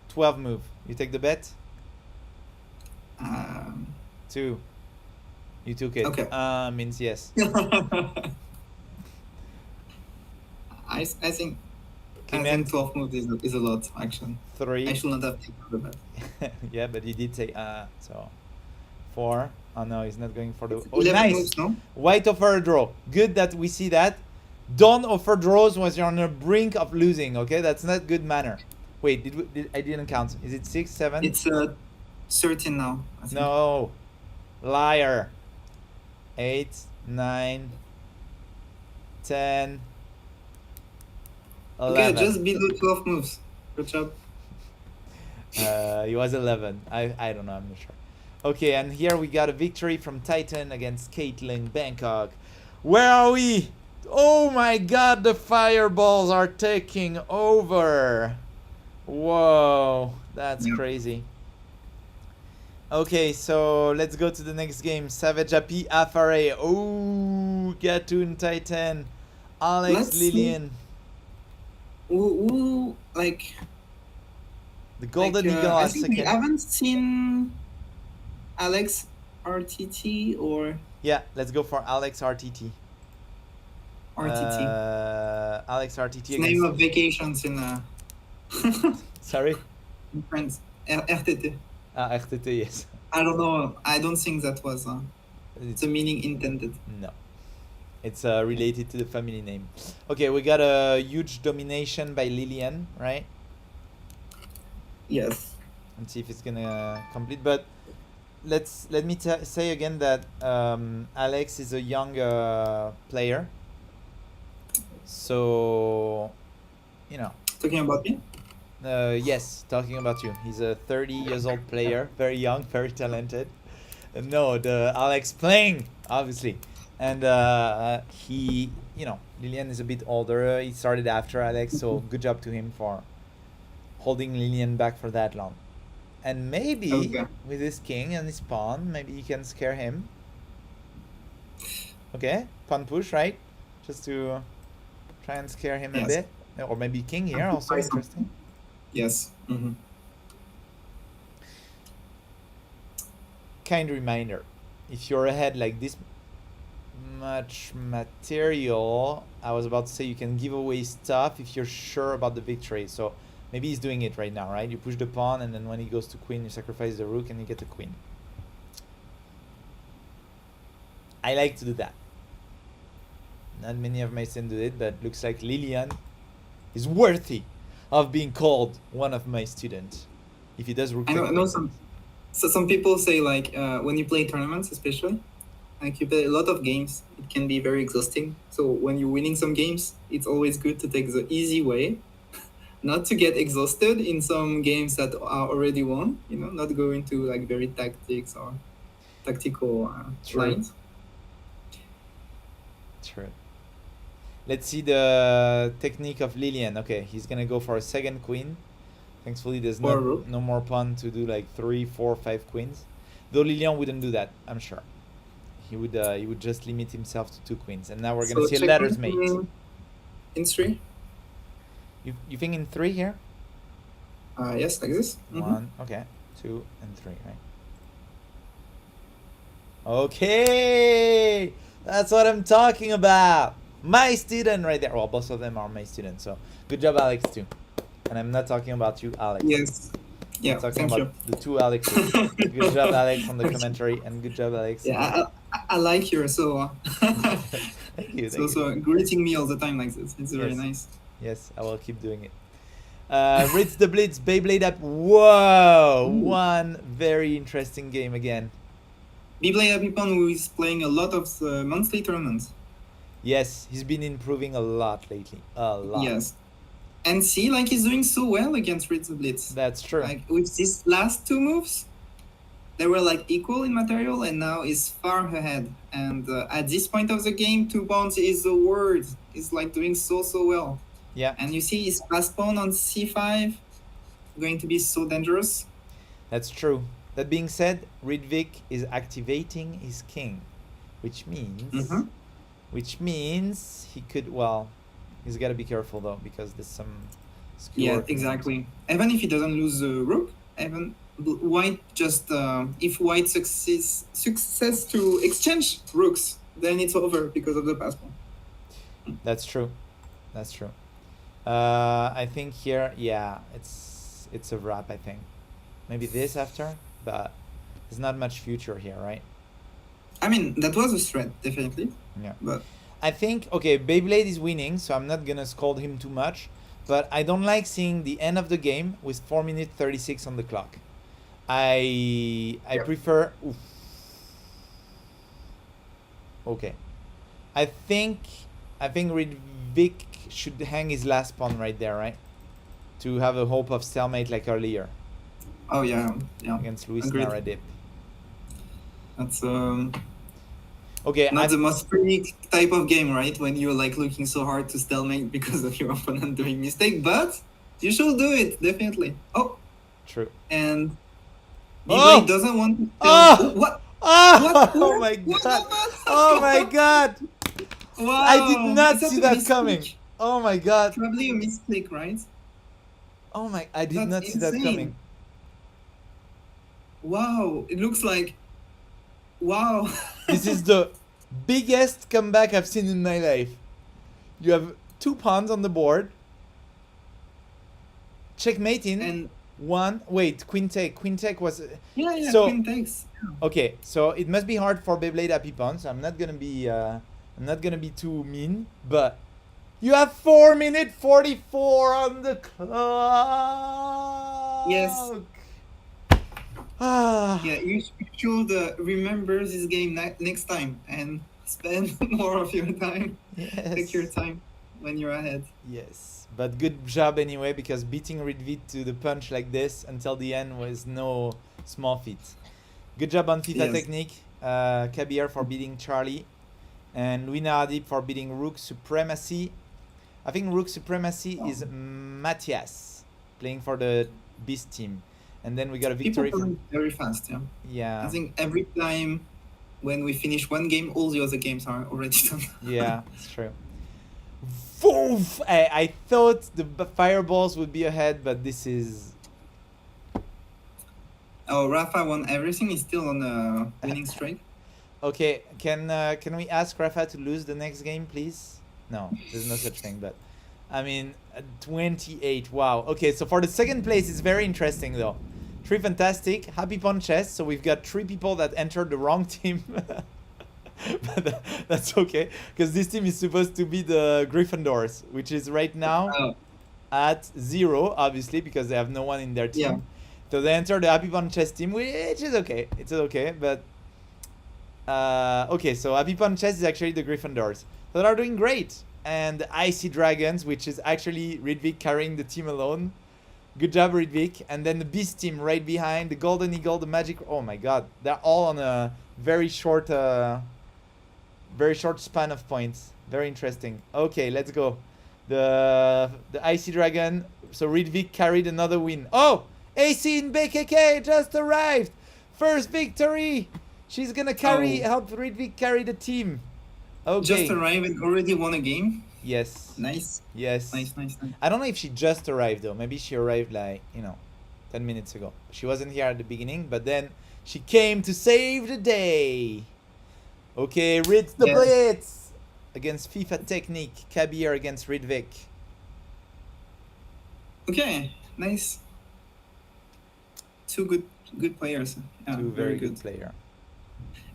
12 move. You take the bet? 2. You took it. Okay. Means yes. I think Clement 12 moves is a lot, actually. 3. I should not have taken the bet. Yeah, but you did say so 4. Oh no, he's not going for the. Oh, 11 nice. moves, no? White offer a draw. Good that we see that. Don't offer draws when you're on the brink of losing. Okay, that's not good manner. Wait, I didn't count. Is it 6, 7? It's 13 now, I think. No, liar. 8, 9, 10, 11. Okay, just below 12 moves. Good job. He was 11. I don't know. I'm not sure. Okay, and here we got a victory from Titan against Caitlin Bangkok. Where are we? Oh my god, the fireballs are taking over. Whoa, that's crazy. Okay, so let's go to the next game. Savage Happy Afare. Oh, Gatun Titan. Alex Lillian. Who like the Golden Eagle I last think second. we haven't seen Alex RTT or Yeah, let's go for Alex RTT. Alex RTT. It's name of vacations in Sorry? in France. RTT. RTT, yes. I don't know. I don't think that was the meaning intended. No. It's related to the family name. Okay, we got a huge domination by Lillian, right? Yes. Let's see if it's gonna complete. But let me say again that Alex is a young player. So, you know. Talking about me? Yes, talking about you. He's a 30 years old player, very young, very talented. No, the Alex playing, obviously. And he, you know, Lillian is a bit older. He started after Alex, so good job to him for holding Lillian back for that long. And maybe with his king and his pawn, maybe he can scare him. Okay, pawn push, right? Just to try and scare him a bit. Or maybe king here, also interesting. Yes. Kind reminder, if you're ahead like this much material, I was about to say you can give away stuff if you're sure about the victory. So maybe he's doing it right now, right? You push the pawn, and then when he goes to queen, you sacrifice the rook and you get the queen. I like to do that. Not many of my students do it, but looks like Lillian is worthy of being called one of my students. If he does rook, I know some people say like when you play tournaments, especially, like you play a lot of games, it can be very exhausting. So when you're winning some games, it's always good to take the easy way, not to get exhausted in some games that are already won. You know, not go into like very tactics or tactical lines. True. Let's see the technique of Lillian. Okay, he's gonna go for a second queen. Thankfully, there's no more pawn to do like 3, 4, 5 queens. Though Lillian wouldn't do that, I'm sure. He would just limit himself to 2 queens. And now we're gonna see a letters mate. In 3. You think in 3 here? Yes, like this. 1, okay, 2 and 3, right? Okay, that's what I'm talking about. My student right there. Well, both of them are my students. So good job, Alex, too. And I'm not talking about you, Alex. Yes. Yeah, Talking thank you. about the two Alexes. Good job, Alex, on the commentary, and good job, Alex. Yeah, I like you, so Thank you. so greeting me all the time like this. It's very Yes. nice. Yes, I will keep doing it. Ritz the Blitz, Beyblade up. Whoa! Ooh. One very interesting game again. Beyblade Happy Pawn, who is playing a lot of the monthly tournaments. Yes, he's been improving a lot lately. A lot. Yes. And see, like he's doing so well against Ritz the Blitz. That's true. Like with these last two moves, they were like equal in material, and now is far ahead. And at this point of the game, 2 pawns is the word. He's like doing so well. Yeah. And you see his pass pawn on c5 going to be so dangerous. That's true. That being said, Ridvik is activating his king, which means he could. Well, he's got to be careful though, because there's some. Yeah, exactly. Even if he doesn't lose the rook, even white just if white success to exchange rooks, then it's over because of the pass pawn. That's true. That's true. I think here, yeah, it's a wrap. I think maybe this after, but there's not much future here, right? I mean, that was a threat, definitely. Yeah. But I think, okay, Beyblade is winning, so I'm not gonna scold him too much. But I don't like seeing the end of the game with 4 minutes 36 on the clock. I prefer. Oof. Okay. I think Ridvik should hang his last pawn right there, right? To have a hope of stalemate like earlier. Oh yeah. Against Luis Agreed. Naradip. That's okay. not the most pretty type of game, right? When you're like looking so hard to stalemate because of your opponent doing mistake, but you should do it definitely. Oh, true. And Oh! Beyblade doesn't want to. Oh! What? Oh! What? Oh my What god! happened? Oh my god! Wow! I did not Is that see a that mistake? coming. Oh my god! Probably a mistake, right? Oh my! I did That's not see that insane. coming. Wow! It looks like. Wow! This is the biggest comeback I've seen in my life. You have 2 pawns on the board. Checkmating. And One. Wait, queen take. Queen take was. yeah, So- queen takes. Okay, so it must be hard for Beyblade Happy Pawn. So I'm not gonna be too mean, but you have 4 minutes 44 on the clock. Yes. Ah. Yeah, you should remember this game next time and spend more of your time. Yes. Take your time when you're ahead. Yes, but good job anyway, because beating Ridvik to the punch like this until the end was no small feat. Good job on FIFA Yes. Technique, Kabir for beating Charlie, and Louis Naradip for beating Rook Supremacy. I think Rook Supremacy is Matthias, playing for the Beast team. And then we got a People victory play from... very fast, yeah. Yeah. I think every time when we finish one game, all the other games are already done. Yeah, it's true. Woof! I thought the fireballs would be ahead, but this is... Oh, Rafa won everything. He's still on a winning streak. Okay, can we ask Rafa to lose the next game, please? No, there's no such thing, but... I mean, 28, wow. Okay, so for the second place, it's very interesting, though. 3 fantastic, Happy Pawn Chess, so we've got 3 people that entered the wrong team. But that's okay, because this team is supposed to be the Gryffindors, which is right now at 0, obviously, because they have no one in their team. Yeah. So they entered the Happy Pawn Chess team, which is okay. It's okay, but... okay, so Happy Pawn Chess is actually the Gryffindors. So they're doing great. And the Icy Dragons, which is actually Ridvik carrying the team alone. Good job, Ridvik. And then the Beast team right behind, the Golden Eagle, the Magic... Oh my god, they're all on a very short span of points. Very interesting. Okay, let's go. The Icy Dragon. So Ridvik carried another win. Oh! AC in BKK just arrived! First victory! She's gonna help Ridvik carry the team. Okay. Just arrived and already won a game. Yes. Nice. Yes. Nice. I don't know if she just arrived though. Maybe she arrived like, 10 minutes ago. She wasn't here at the beginning, but then she came to save the day. Okay, Ritz the Blitz against FIFA Technique. Kabir against Ridvik. Okay, nice. two good players. Yeah, Two very good player.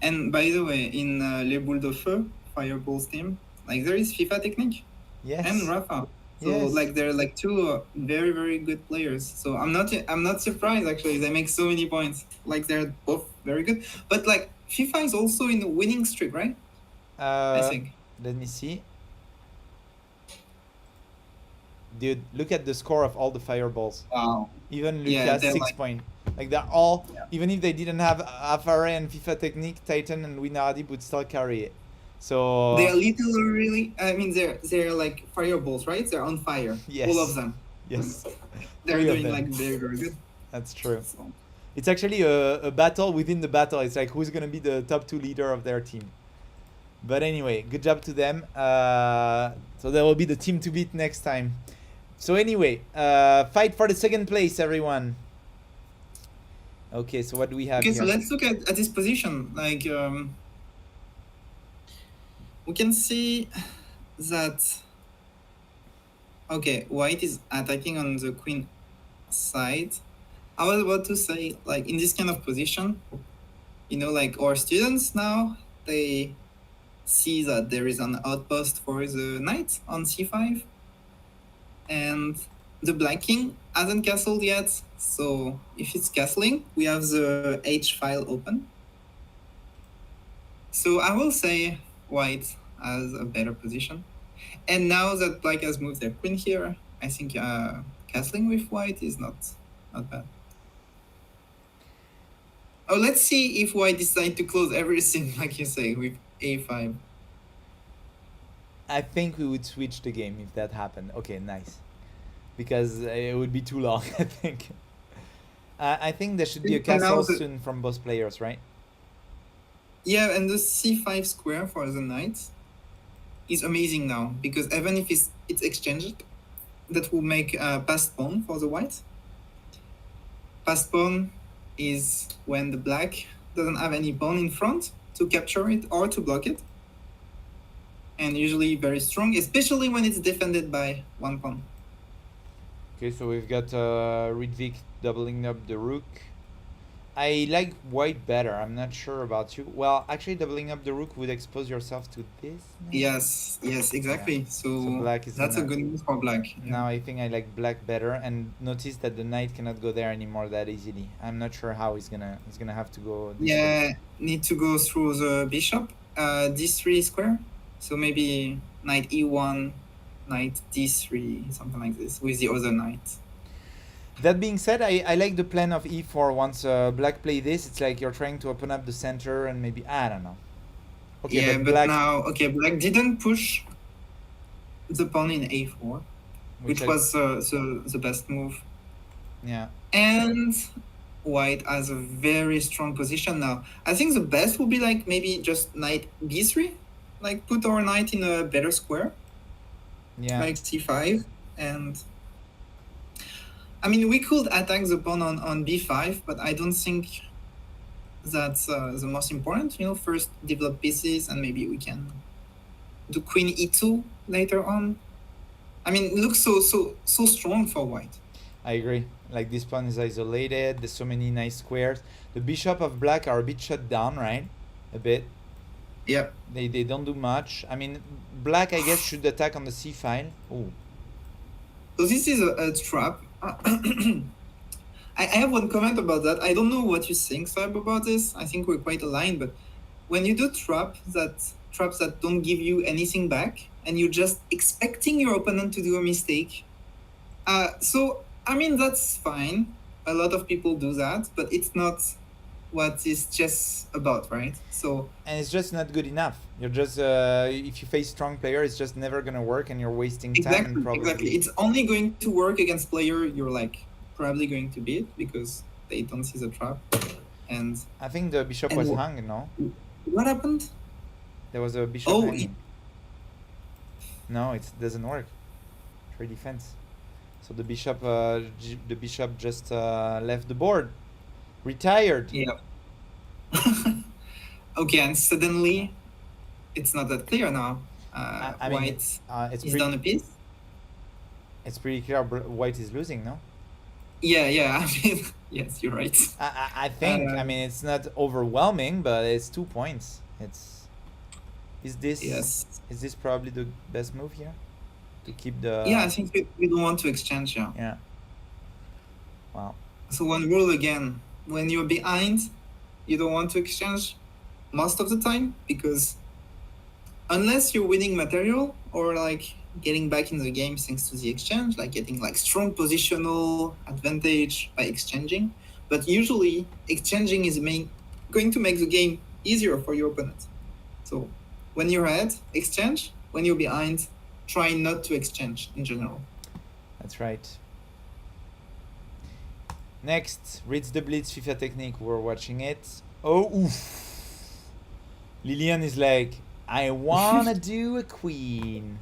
And by the way, in Les Boules de Feu, Fireball's team, like there is FIFA Technique Yes. and Rafa. So Yes. like they're like two very good players. So I'm not surprised actually. They make so many points. Like they're both very good. But like FIFA is also in a winning streak, right? I think. Let me see. Dude, look at the score of all the Fireballs. Wow. Even Lucas, Yeah, 6 like, point. Like they're all, Yeah. even if they didn't have Afare and FIFA Technique, Titan and Winardip would still carry it. So they're literally. I mean, they're like fireballs, right? They're on fire. Yes. All of them. yes, They're Three of doing them. like very good. that's true. So, It's actually a battle within the battle. It's like who's gonna be the top 2 leader of their team. But anyway, good job to them. So that will be the team to beat next time. So anyway, fight for the second place, everyone. Okay, so what do we have okay, here? so let's look at this position. Like we can see that. Okay, white is attacking on the queen side. I was about to say, like in this kind of position, like our students now, they see that there is an outpost for the knight on c5, and the black king hasn't castled yet. So if it's castling, we have the h file open. So I will say white has a better position. And now that black has moved their queen here, I think castling with white is not bad. Oh, let's see if white decide to close everything, like you say, with a5. I think we would switch the game if that happened. Okay, nice. Because it would be too long, I think. I think there should be a And now castle the- soon from both players, right? Yeah, and the c5 square for the knight is amazing now, because even if it's exchanged, that will make a passed pawn for the white. Passed pawn is when the black doesn't have any pawn in front to capture it or to block it. And usually very strong, especially when it's defended by one pawn. Okay, so we've got Ridvik doubling up the rook. I like white better. I'm not sure about you. Well, actually, doubling up the rook would expose yourself to this. maybe? Yes, exactly. So black is that's a gonna- good move for black. Yeah. Now I think I like black better, and notice that the knight cannot go there anymore that easily. I'm not sure how he's gonna have to go. This way. Yeah, need to go through the bishop, d3 square. So maybe knight e1, knight d3, something like this with the other knight. That being said, I like the plan of e4. Once black play this, it's like you're trying to open up the center and maybe I don't know. Okay, Yeah, but but black, now black didn't push the pawn in a4, which I- was the best move. yeah. And white has a very strong position now. I think the best would be like maybe just knight b3, like put our knight in a better square, Yeah. like c5. And I mean, we could attack the pawn on b5, but I don't think that's the most important. First develop pieces, and maybe we can do queen e2 later on. I mean, it looks so strong for white. I agree. Like this pawn is isolated. There's so many nice squares. The bishop of black are a bit shut down, right? A bit. Yeah. They don't do much. I mean, black I guess should attack on the c file. Oh, So this is a trap. I have one comment about that. I don't know what you think, Seb, about this. I think we're quite aligned, but when you do traps that don't give you anything back, and you're just expecting your opponent to do a mistake. So I mean that's fine. A lot of people do that, but it's not what it's chess about, right? So and it's just not good enough. You're just if you face strong player, it's just never gonna work, and you're wasting time and probably. exactly. It's only going to work against player you're like probably going to beat because they don't see the trap. And I think the bishop And was wh- hung. No, what happened? there was a bishop Oh, hanging. No, it doesn't work. Trade defense. So the bishop just left the board, retired. Yeah. Okay, and suddenly it's not that clear now. I mean, White it's is down pretty. a piece. It's pretty clear. White is losing. No. Yeah. I mean, yes, you're right. I think. I Uh, mean, it's not overwhelming, but it's 2 points. It's is this yes. is this probably the best move here to keep Yeah, I the think we don't want to exchange. Yeah. yeah. Wow. So one rule again: when you're behind, you don't want to exchange most of the time, because unless you're winning material or like getting back in the game thanks to the exchange, like getting like strong positional advantage by exchanging. But usually exchanging is going to make the game easier for your opponent. So when you're ahead, exchange. When you're behind, try not to exchange in general. That's right. Next, reads the blitz FIFA technique. We're watching it. Oh, oof. Lilian is like, I wanna do a queen.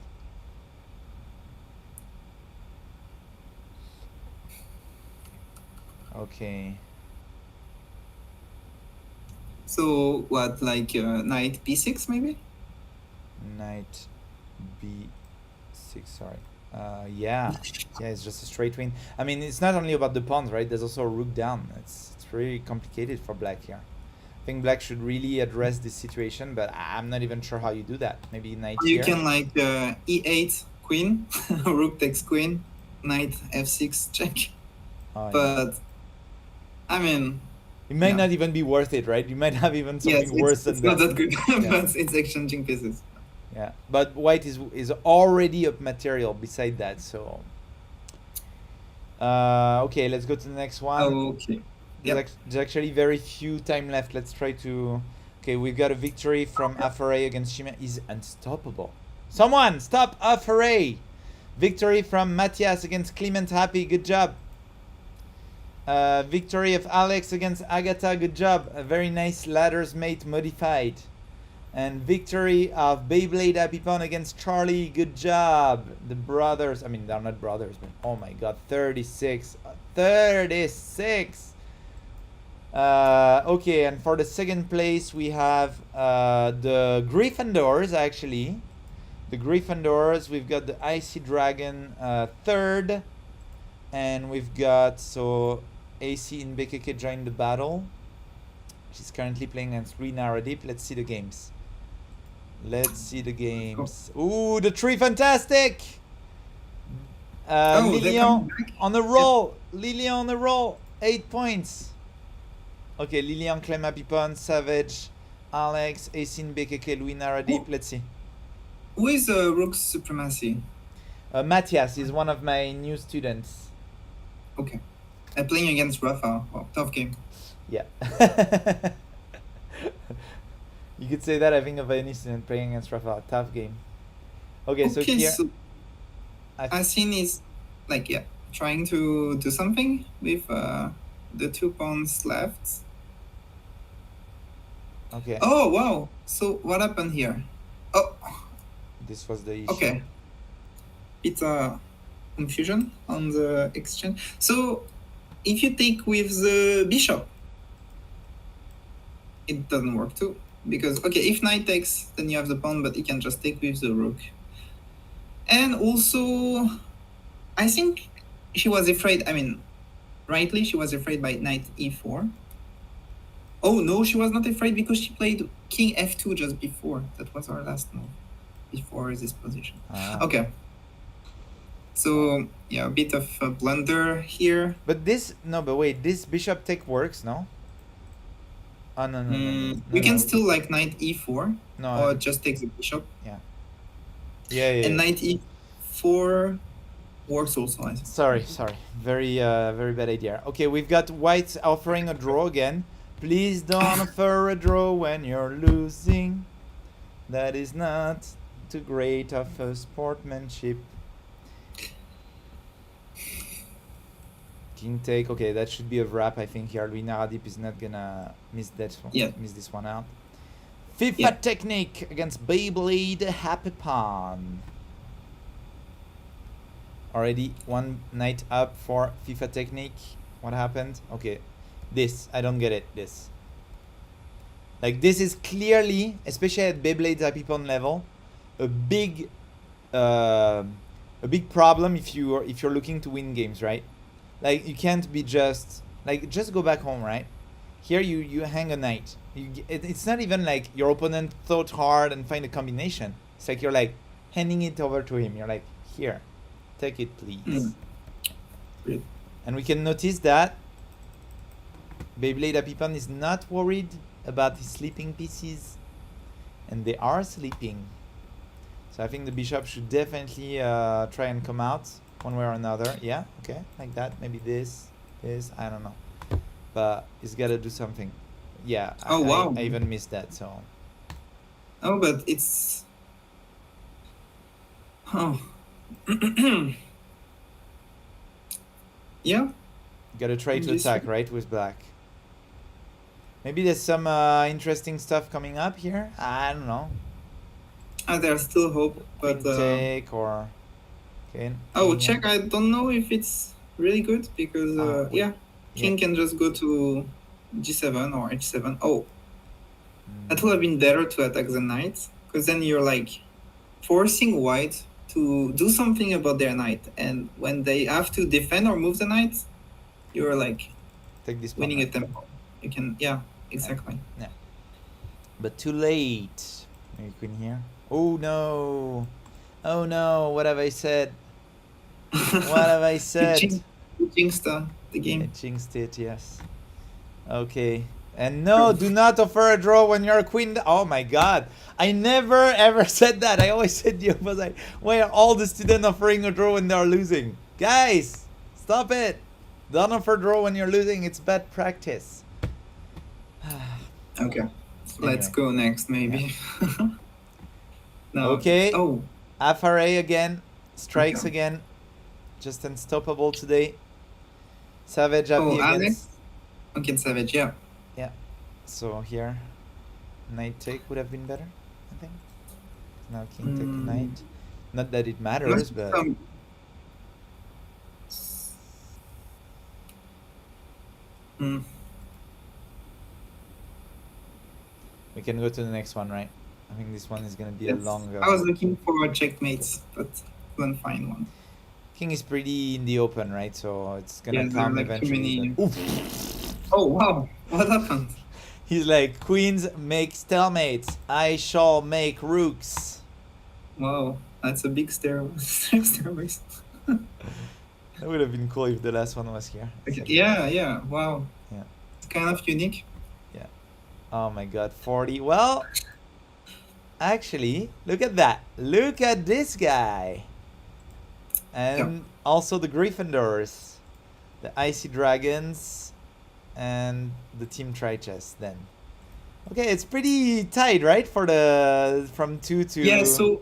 Okay. So what, like knight b6 maybe? Knight b6, sorry. Yeah, it's just a straight win. I mean, it's not only about the pawns, right? There's also a rook down. It's very complicated for black here. I think black should really address this situation, but I'm not even sure how you do that. Maybe knight You here. can like e8 queen, rook takes queen, knight f6 check. Oh, yeah. But I mean, It might yeah. not even be worth it, right? You might have even something yes, worse than it's that. not that good, Yeah. but it's exchanging pieces. Yeah, but white is already up material beside that, so okay, let's go to the next one. Okay. Yep. There's actually very few time left. Let's try to. Okay, we've got a victory from Afaray against Shima. He's unstoppable. Someone stop Afaray! Victory from Matthias against Clement. Happy, good job. Victory of Alex against Agatha. Good job. A very nice ladders mate modified. And victory of Beyblade Happy Pawn against Charlie. Good job. The brothers. I mean, they're not brothers, but oh my god, 36. 36. Okay, and for the second place, we have the Gryffindors, actually. The Gryffindors. We've got the Icy Dragon third. And we've got, so, AC in BKK joined the battle. She's currently playing against Rina Radip. Let's see the games. Let's see the games. Ooh, the tree, fantastic! Lilian on the roll. Yep. Lilian on the roll. 8 points. Okay, Lilian, Clem, Happy Pawn, Savage, Alex, Asin, BKK, Louis Naradip. Let's see. Who is Rook's Supremacy? Matthias is one of my new students. Okay. I'm playing against Rafa. Oh, tough game. Yeah. You could say that, I think, of any student playing against Rafa. Tough game. Okay, so here... So Asin is, like, yeah, trying to do something with the 2 pawns left. Okay. Oh, wow. So what happened here? Oh. This was the issue. Okay. It's a confusion on the exchange. So if you take with the bishop, it doesn't work too. Because, okay, if knight takes, then you have the pawn, but you can just take with the rook. And also, I think she was afraid, I mean, rightly, she was afraid by knight e4. Oh, no, she was not afraid because she played king f2 just before. That was our last move, before this position. Okay. So, yeah, a bit of a blunder here. But this, no, but wait, this bishop take works, no? Oh, no. You can still like knight e4, no, or just take the bishop. Yeah. And knight e4 works also, I think. Sorry. Very bad idea. Okay, we've got white offering a draw again. Please don't offer a draw when you're losing. That is not too great of a sportsmanship. King take. Okay, that should be a wrap. I think here Louis Naradip is not gonna miss that one. Yeah. Miss this one out. FIFA technique against Beyblade Happy Pawn. Already one knight up for FIFA technique. What happened? Okay, this I don't get it. This, like, this is clearly, especially at Beyblade's Happy Pawn level, a big problem if you're looking to win games, right? Like you can't be just like just go back home, right? Here you hang a knight. It's not even like your opponent thought hard and find a combination. It's like you're like handing it over to him. You're like, here, take it, please. Great. And we can notice that Beyblade Happy Pawn is not worried about his sleeping pieces, and they are sleeping. So I think the bishop should definitely try and come out one way or another. Yeah, okay, like that. Maybe this, I don't know. But he's got to do something. Yeah, Oh, wow. I even missed that, so. Oh, but it's... Oh. Yeah. Got to try to Yes. attack, right, with black. Maybe there's some interesting stuff coming up here. I don't know. There's still hope, but... Queen take or... Okay. Oh, king check. I don't know if it's really good because, yeah, king can just go to g7 or h7. Oh, that would have been better to attack the knight, because then you're like forcing white to do something about their knight, and when they have to defend or move the knight, you're like take this winning a pawn, tempo. You can, yeah, exactly. Yeah. But too late. Maybe queen here. Oh no! Oh no! What have I said? What have I said? You jinxed the game. I jinxed it. Yes. Okay. And no, do not offer a draw when you're a queen. Oh my god. I never ever said that. I always said the opposite. Why are all the students offering a draw when they're losing? Guys, stop it. Don't offer draw when you're losing. It's bad practice. Okay. Let's go next, maybe. Yeah. No. Okay. Oh. FRA again. Strikes again. Just unstoppable today. Savage happy Alex? against... Okay, Savage, yeah. Yeah. So here, knight take would have been better, I think. Now king take knight. Not that it matters, but... We can go to the next one, right? I think this one is going to be a longer... I was looking for checkmates, but couldn't find one. King is pretty in the open, right? So it's going to come eventually. Oh, wow. What happened? He's like, queens make stalemates. I shall make rooks. Wow, that's a big stairways. That would have been cool if the last one was here. Okay. Yeah, wow. Yeah. It's kind of unique. Yeah. Oh my god, 40. Well, actually, look at that. Look at this guy. And also the Gryffindors, the Icy Dragons, and the Team Tri-Chess then. Okay, it's pretty tight, right? For the from 2 to... Yeah, so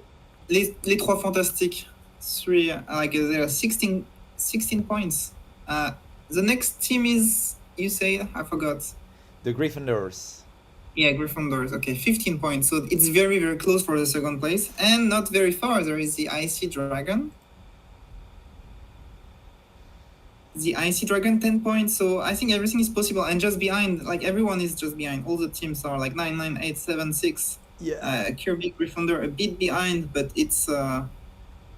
les trois fantastiques. Three, like there are 16 points. The next team is, you say, I forgot. The Gryffindors. Yeah, Gryffindors. Okay, 15 points. So it's very, very close for the second place. And not very far, there is the Icy Dragon. The Icy Dragon, 10 points. So I think everything is possible. And just behind, like everyone is just behind. All the teams are like 9, 9, 8, 7, 6. Yeah. Kirby, Gryffindor, a bit behind, but it's... and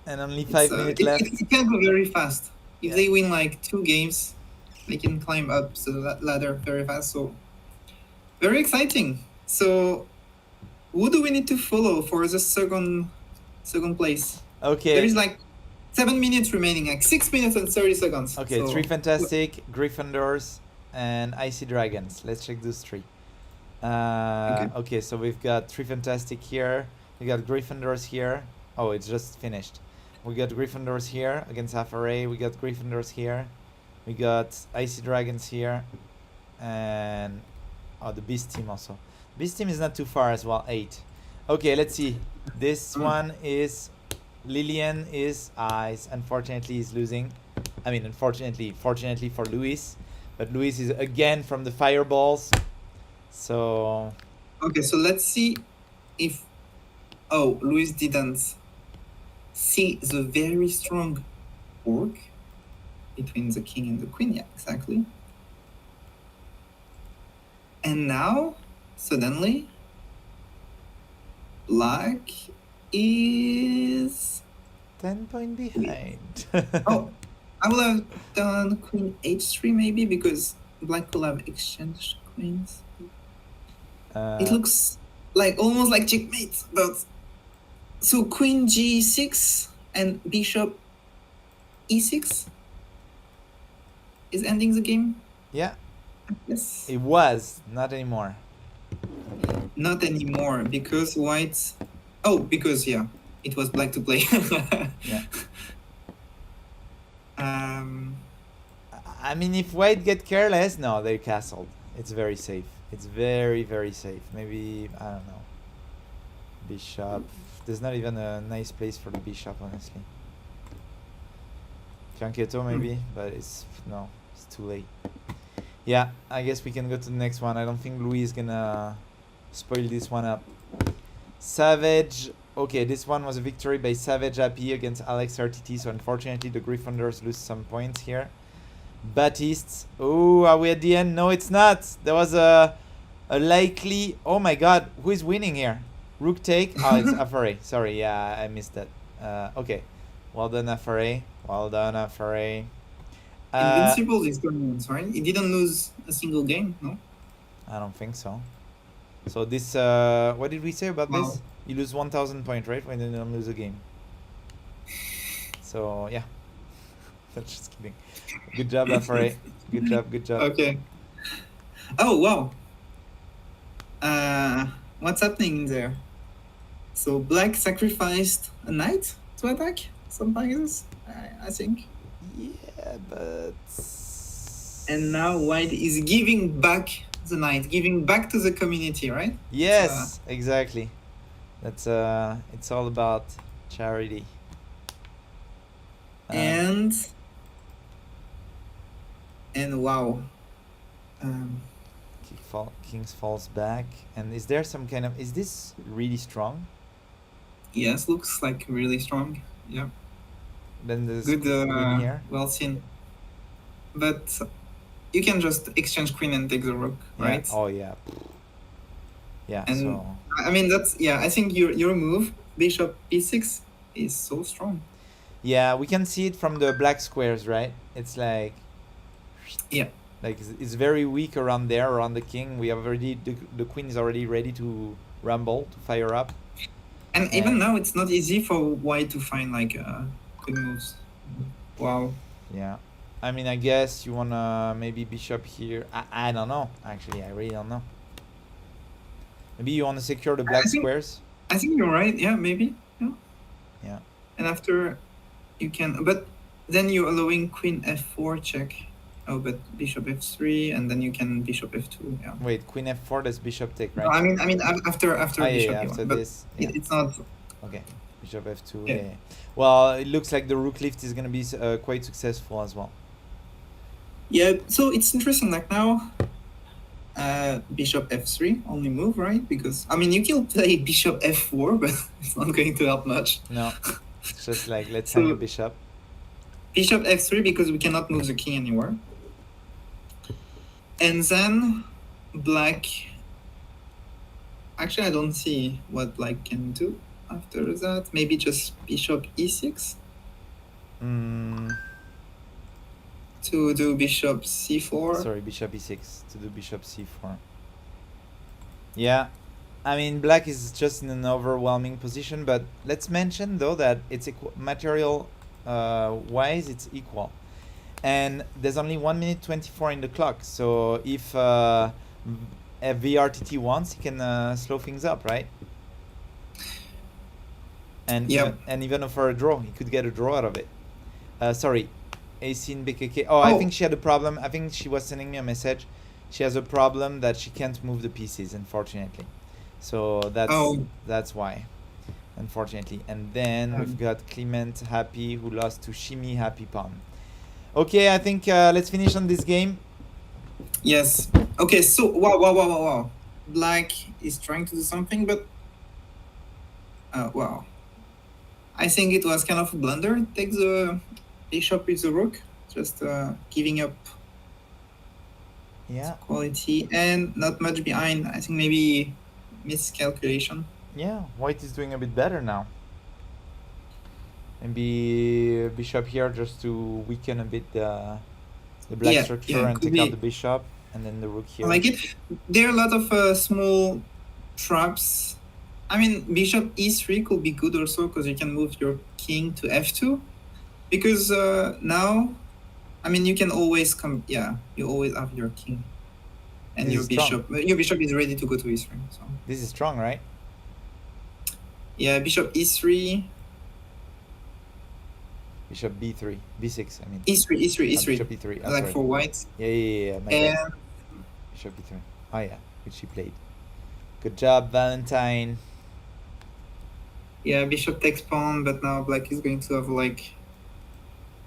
only 5 minutes left. It can go very fast. If they win like 2 games, they can climb up the ladder very fast. So very exciting. So who do we need to follow for the second place? Okay. There is like 7 minutes remaining, like 6 minutes and 30 seconds. Okay, so, 3 Fantastic, Gryffindors, and Icy Dragons. Let's check those 3. Okay, so we've got 3 Fantastic here. We got Gryffindors here. Oh, it's just finished. We got Gryffindors here against FRA. We got Gryffindors here. We got Icy Dragons here. And... oh, the Beast team also. Beast team is not too far as well, 8. Okay, let's see. This one is... Lillian is... unfortunately, is losing. I mean, fortunately for Luis. But Luis is again from the fireballs. So... okay, so let's see if... oh, Luis didn't see the very strong fork between the king and the queen. Yeah, exactly. And now, suddenly, black is... 10 point behind. oh, I will have done queen h3 maybe because black will have exchanged queens. It looks like almost like checkmate, but so queen g6 and bishop e6 is ending the game. Yeah, Yes. it was, not anymore. Not anymore because white. Oh, because yeah, it was black to play. Yeah. I mean, if white get careless, no, they're castled. It's very safe. It's very, very safe. Maybe, I don't know. Bishop. There's not even a nice place for the bishop, honestly. Fianchetto maybe, but it's too late. Yeah, I guess we can go to the next one. I don't think Louis is gonna spoil this one up. Savage. Okay, this one was a victory by Savage Happy against Alex RTT. So unfortunately, the Gryffindors lose some points here. Baptiste. Oh, are we at the end? No, it's not. There was a likely. Oh my God, who is winning here? Rook take. Oh, it's Afare. Sorry, yeah, I missed that. Okay, well done, Afare. Well done, Afare. Invincible these tournaments, right? He didn't lose a single game, no? I don't think so. So this, what did we say about this? You lose 1,000 points, right? When you don't lose a game. So yeah, that's just kidding. Good job, Afare. Good job. Good job. Okay. Oh wow. What's happening there? So black sacrificed a knight to attack something like this, I think. Yeah, but. And now white is giving back the knight, giving back to the community, right? Yes, exactly. That's it's all about charity. And wow. Kings falls back. And is there some kind of, is this really strong? Yes, looks like really strong. Yeah. Then there's good queen here. Well seen. But you can just exchange queen and take the rook, right? Oh yeah. Yeah. And so I mean that's I think your move, bishop e6, is so strong. Yeah, we can see it from the black squares, right? It's like like it's very weak around there, around the king. We have already the queen is already ready to rumble, to fire up. And even now it's not easy for white to find like good moves. Wow. Yeah. I mean, I guess you wanna maybe bishop here. I don't know. Actually, I really don't know. Maybe you wanna secure the black squares. I think you're right. Yeah, maybe. Yeah. Yeah. And after you can, but then you're allowing queen f4 check. Oh, but bishop f3, and then you can bishop f2. Yeah. Wait, queen f4. That's bishop take, right? No, I mean after bishop after e1, this. Yeah. It's not. Okay. Bishop f2. Yeah. Well, it looks like the rook lift is gonna be quite successful as well. Yeah. So it's interesting. Like now, bishop f3 only move, right? Because I mean you can play bishop f4, but it's not going to help much. No. It's just like let's hang a bishop. Bishop f3 because we cannot move the king anywhere. And then black. Actually, I don't see what black can do after that. Maybe just bishop e6. To do bishop c4. Sorry, bishop e6 to do bishop c4. Yeah, I mean black is just in an overwhelming position, but let's mention though that it's material wise it's equal, and there's only 1 minute 24 in the clock. So if VRTT wants, he can slow things up, right? And and even for a draw, he could get a draw out of it. Sorry. AC in BKK. Oh, I think she had a problem. I think she was sending me a message. She has a problem that she can't move the pieces, unfortunately. So that's why, unfortunately. And then we've got Clement Happy, who lost to Shimi Happy Pawn. Okay, I think let's finish on this game. Yes. Okay, so wow. Black is trying to do something, but wow. I think it was kind of a blunder. Take the bishop with the rook, just giving up quality and not much behind. I think maybe miscalculation. Yeah, white is doing a bit better now. Maybe bishop here just to weaken a bit the black Yeah, structure yeah, and could take out be. the bishop, and then the rook I here. like it. There are a lot of small traps. I mean, bishop e3 could be good also because you can move your king to f2. Because now, I mean, you can always come. Yeah, you always have your king and This your is strong. bishop. Your bishop is ready to go to e3. So This is strong, right? yeah, bishop e3, Bishop b3, b6. I mean. e3, e3, e3. Bishop e3. Oh, Like sorry. for white. Yeah. My bad. And Bishop e3. Oh yeah, which he played. Good job, Valentine. yeah, bishop takes pawn, but now black is going to have like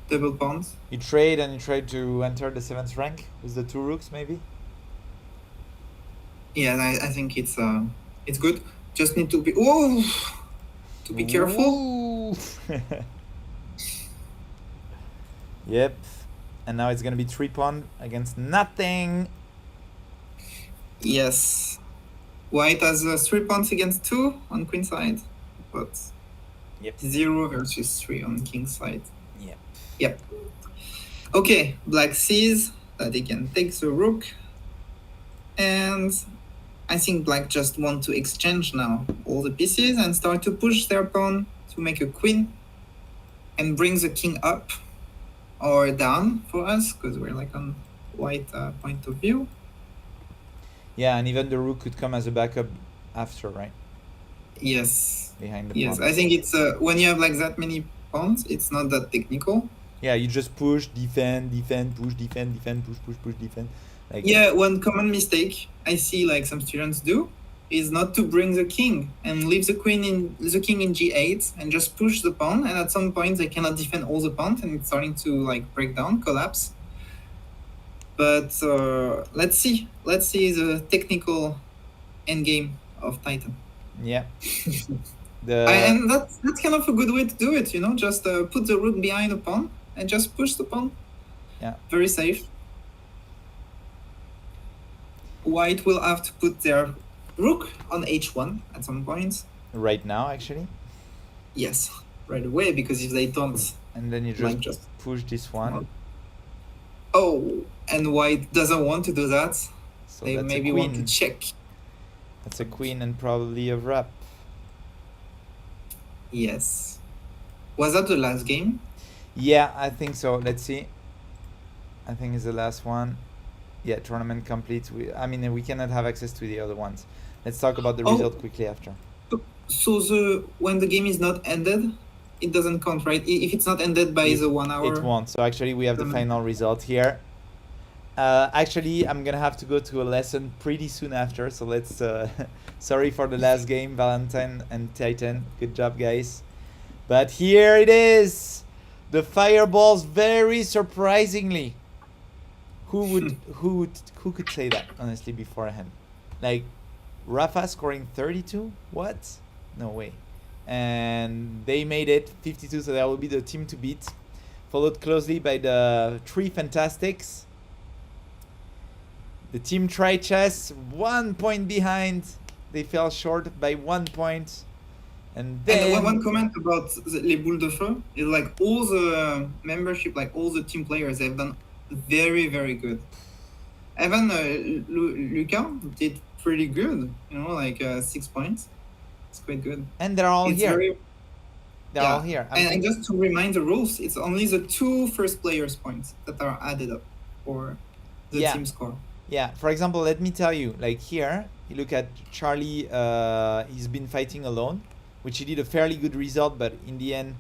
double pawns. You trade and you try to enter the 7th rank with the 2 rooks, maybe? Yeah, I think it's good. Just need to be to be careful. Ooh. Yep. And now it's gonna be 3 pawn against nothing. Yes. White has 3 pawns against 2 on queen side, but Yep. 0 versus 3 on king side. Yep. Yep. Okay, black sees that he can take the rook, and I think black just want to exchange now all the pieces and start to push their pawn to make a queen and bring the king up or down for us because we're like on white point of view. Yeah, and even the rook could come as a backup after, right? Yes. Behind the Yes, pawn. I think it's when you have like that many pawns, it's not that technical. Yeah, you just push, defend, push, defend, push, defend. Like yeah, one common mistake I see like some students do is not to bring the king and leave the king in g8 and just push the pawn, and at some point they cannot defend all the pawns and it's starting to like break down, collapse. But let's see the technical endgame of Titan. Yeah. And that's kind of a good way to do it, you know, just put the rook behind the pawn and just push the pawn. Yeah. Very safe. White will have to put their rook on h1 at some point. Right now, actually. Yes, right away, because if they don't... And then you just push this one. Oh, and white doesn't want to do that. So they maybe want to check. That's a queen and probably a wrap. Yes. Was that the last game? Yeah, I think so. Let's see. I think it's the last one. Yeah, tournament complete. I mean, we cannot have access to the other ones. Let's talk about the result quickly after. So when the game is not ended, it doesn't count, right? If it's not ended by the 1 hour... It won't. So actually, we have the final result here. Actually, I'm going to have to go to a lesson pretty soon after. So let's... sorry for the last game, Valentine and Titan. Good job, guys. But here it is. The fireballs, very surprisingly. Who could say that, honestly, beforehand? Like, Rafa scoring 32? What? No way. And they made it 52, so that will be the team to beat. Followed closely by the 3 Fantastics. The team Tri-Chess, 1 point behind. They fell short by 1 point. And then... And one comment about Les Boules de Feu is like all the membership, like all the team players, they've done very, very good. Even Lucas did pretty good, you know, like 6 points. It's quite good. And they're all here. They're all here. And just to remind the rules, it's only the 2 first players' points that are added up for the team score. Yeah, for example, let me tell you, like here, you look at Charlie, he's been fighting alone, which he did a fairly good result, but in the end,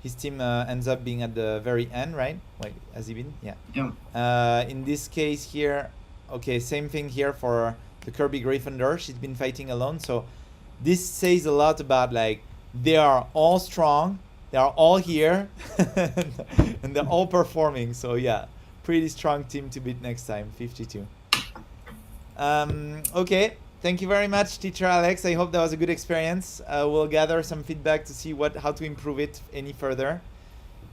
his team ends up being at the very end, right? Like, has he been? Yeah. In this case here, okay, same thing here for the Kirby Gryffindor. She's been fighting alone. So this says a lot about, like, they are all strong, they are all here, and they're all performing. So yeah, pretty strong team to beat next time, 52. Okay. Thank you very much, teacher Alex. I hope that was a good experience. We'll gather some feedback to see how to improve it any further.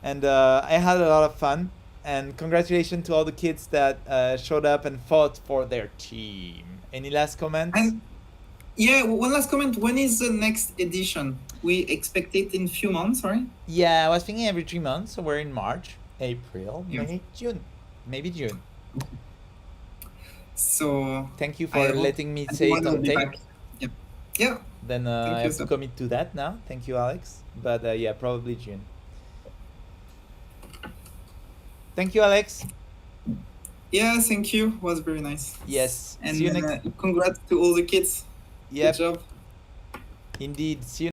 And I had a lot of fun. And congratulations to all the kids that showed up and fought for their team. Any last comments? Yeah, one last comment. When is the next edition? We expect it in few months, right? Yeah, I was thinking every 3 months. So we're in March, April, Yeah. May, June, maybe June. So Thank you I for hope letting me say everyone it will on be tape. back. Yeah. Yeah. Then Thank I you, have to sir. commit to that now. Thank you, Alex. But yeah, probably June. Thank you, Alex. Yeah, thank you. It was very nice. Yes. And See you next. congrats to all the kids. Good Yep. job. Indeed. See you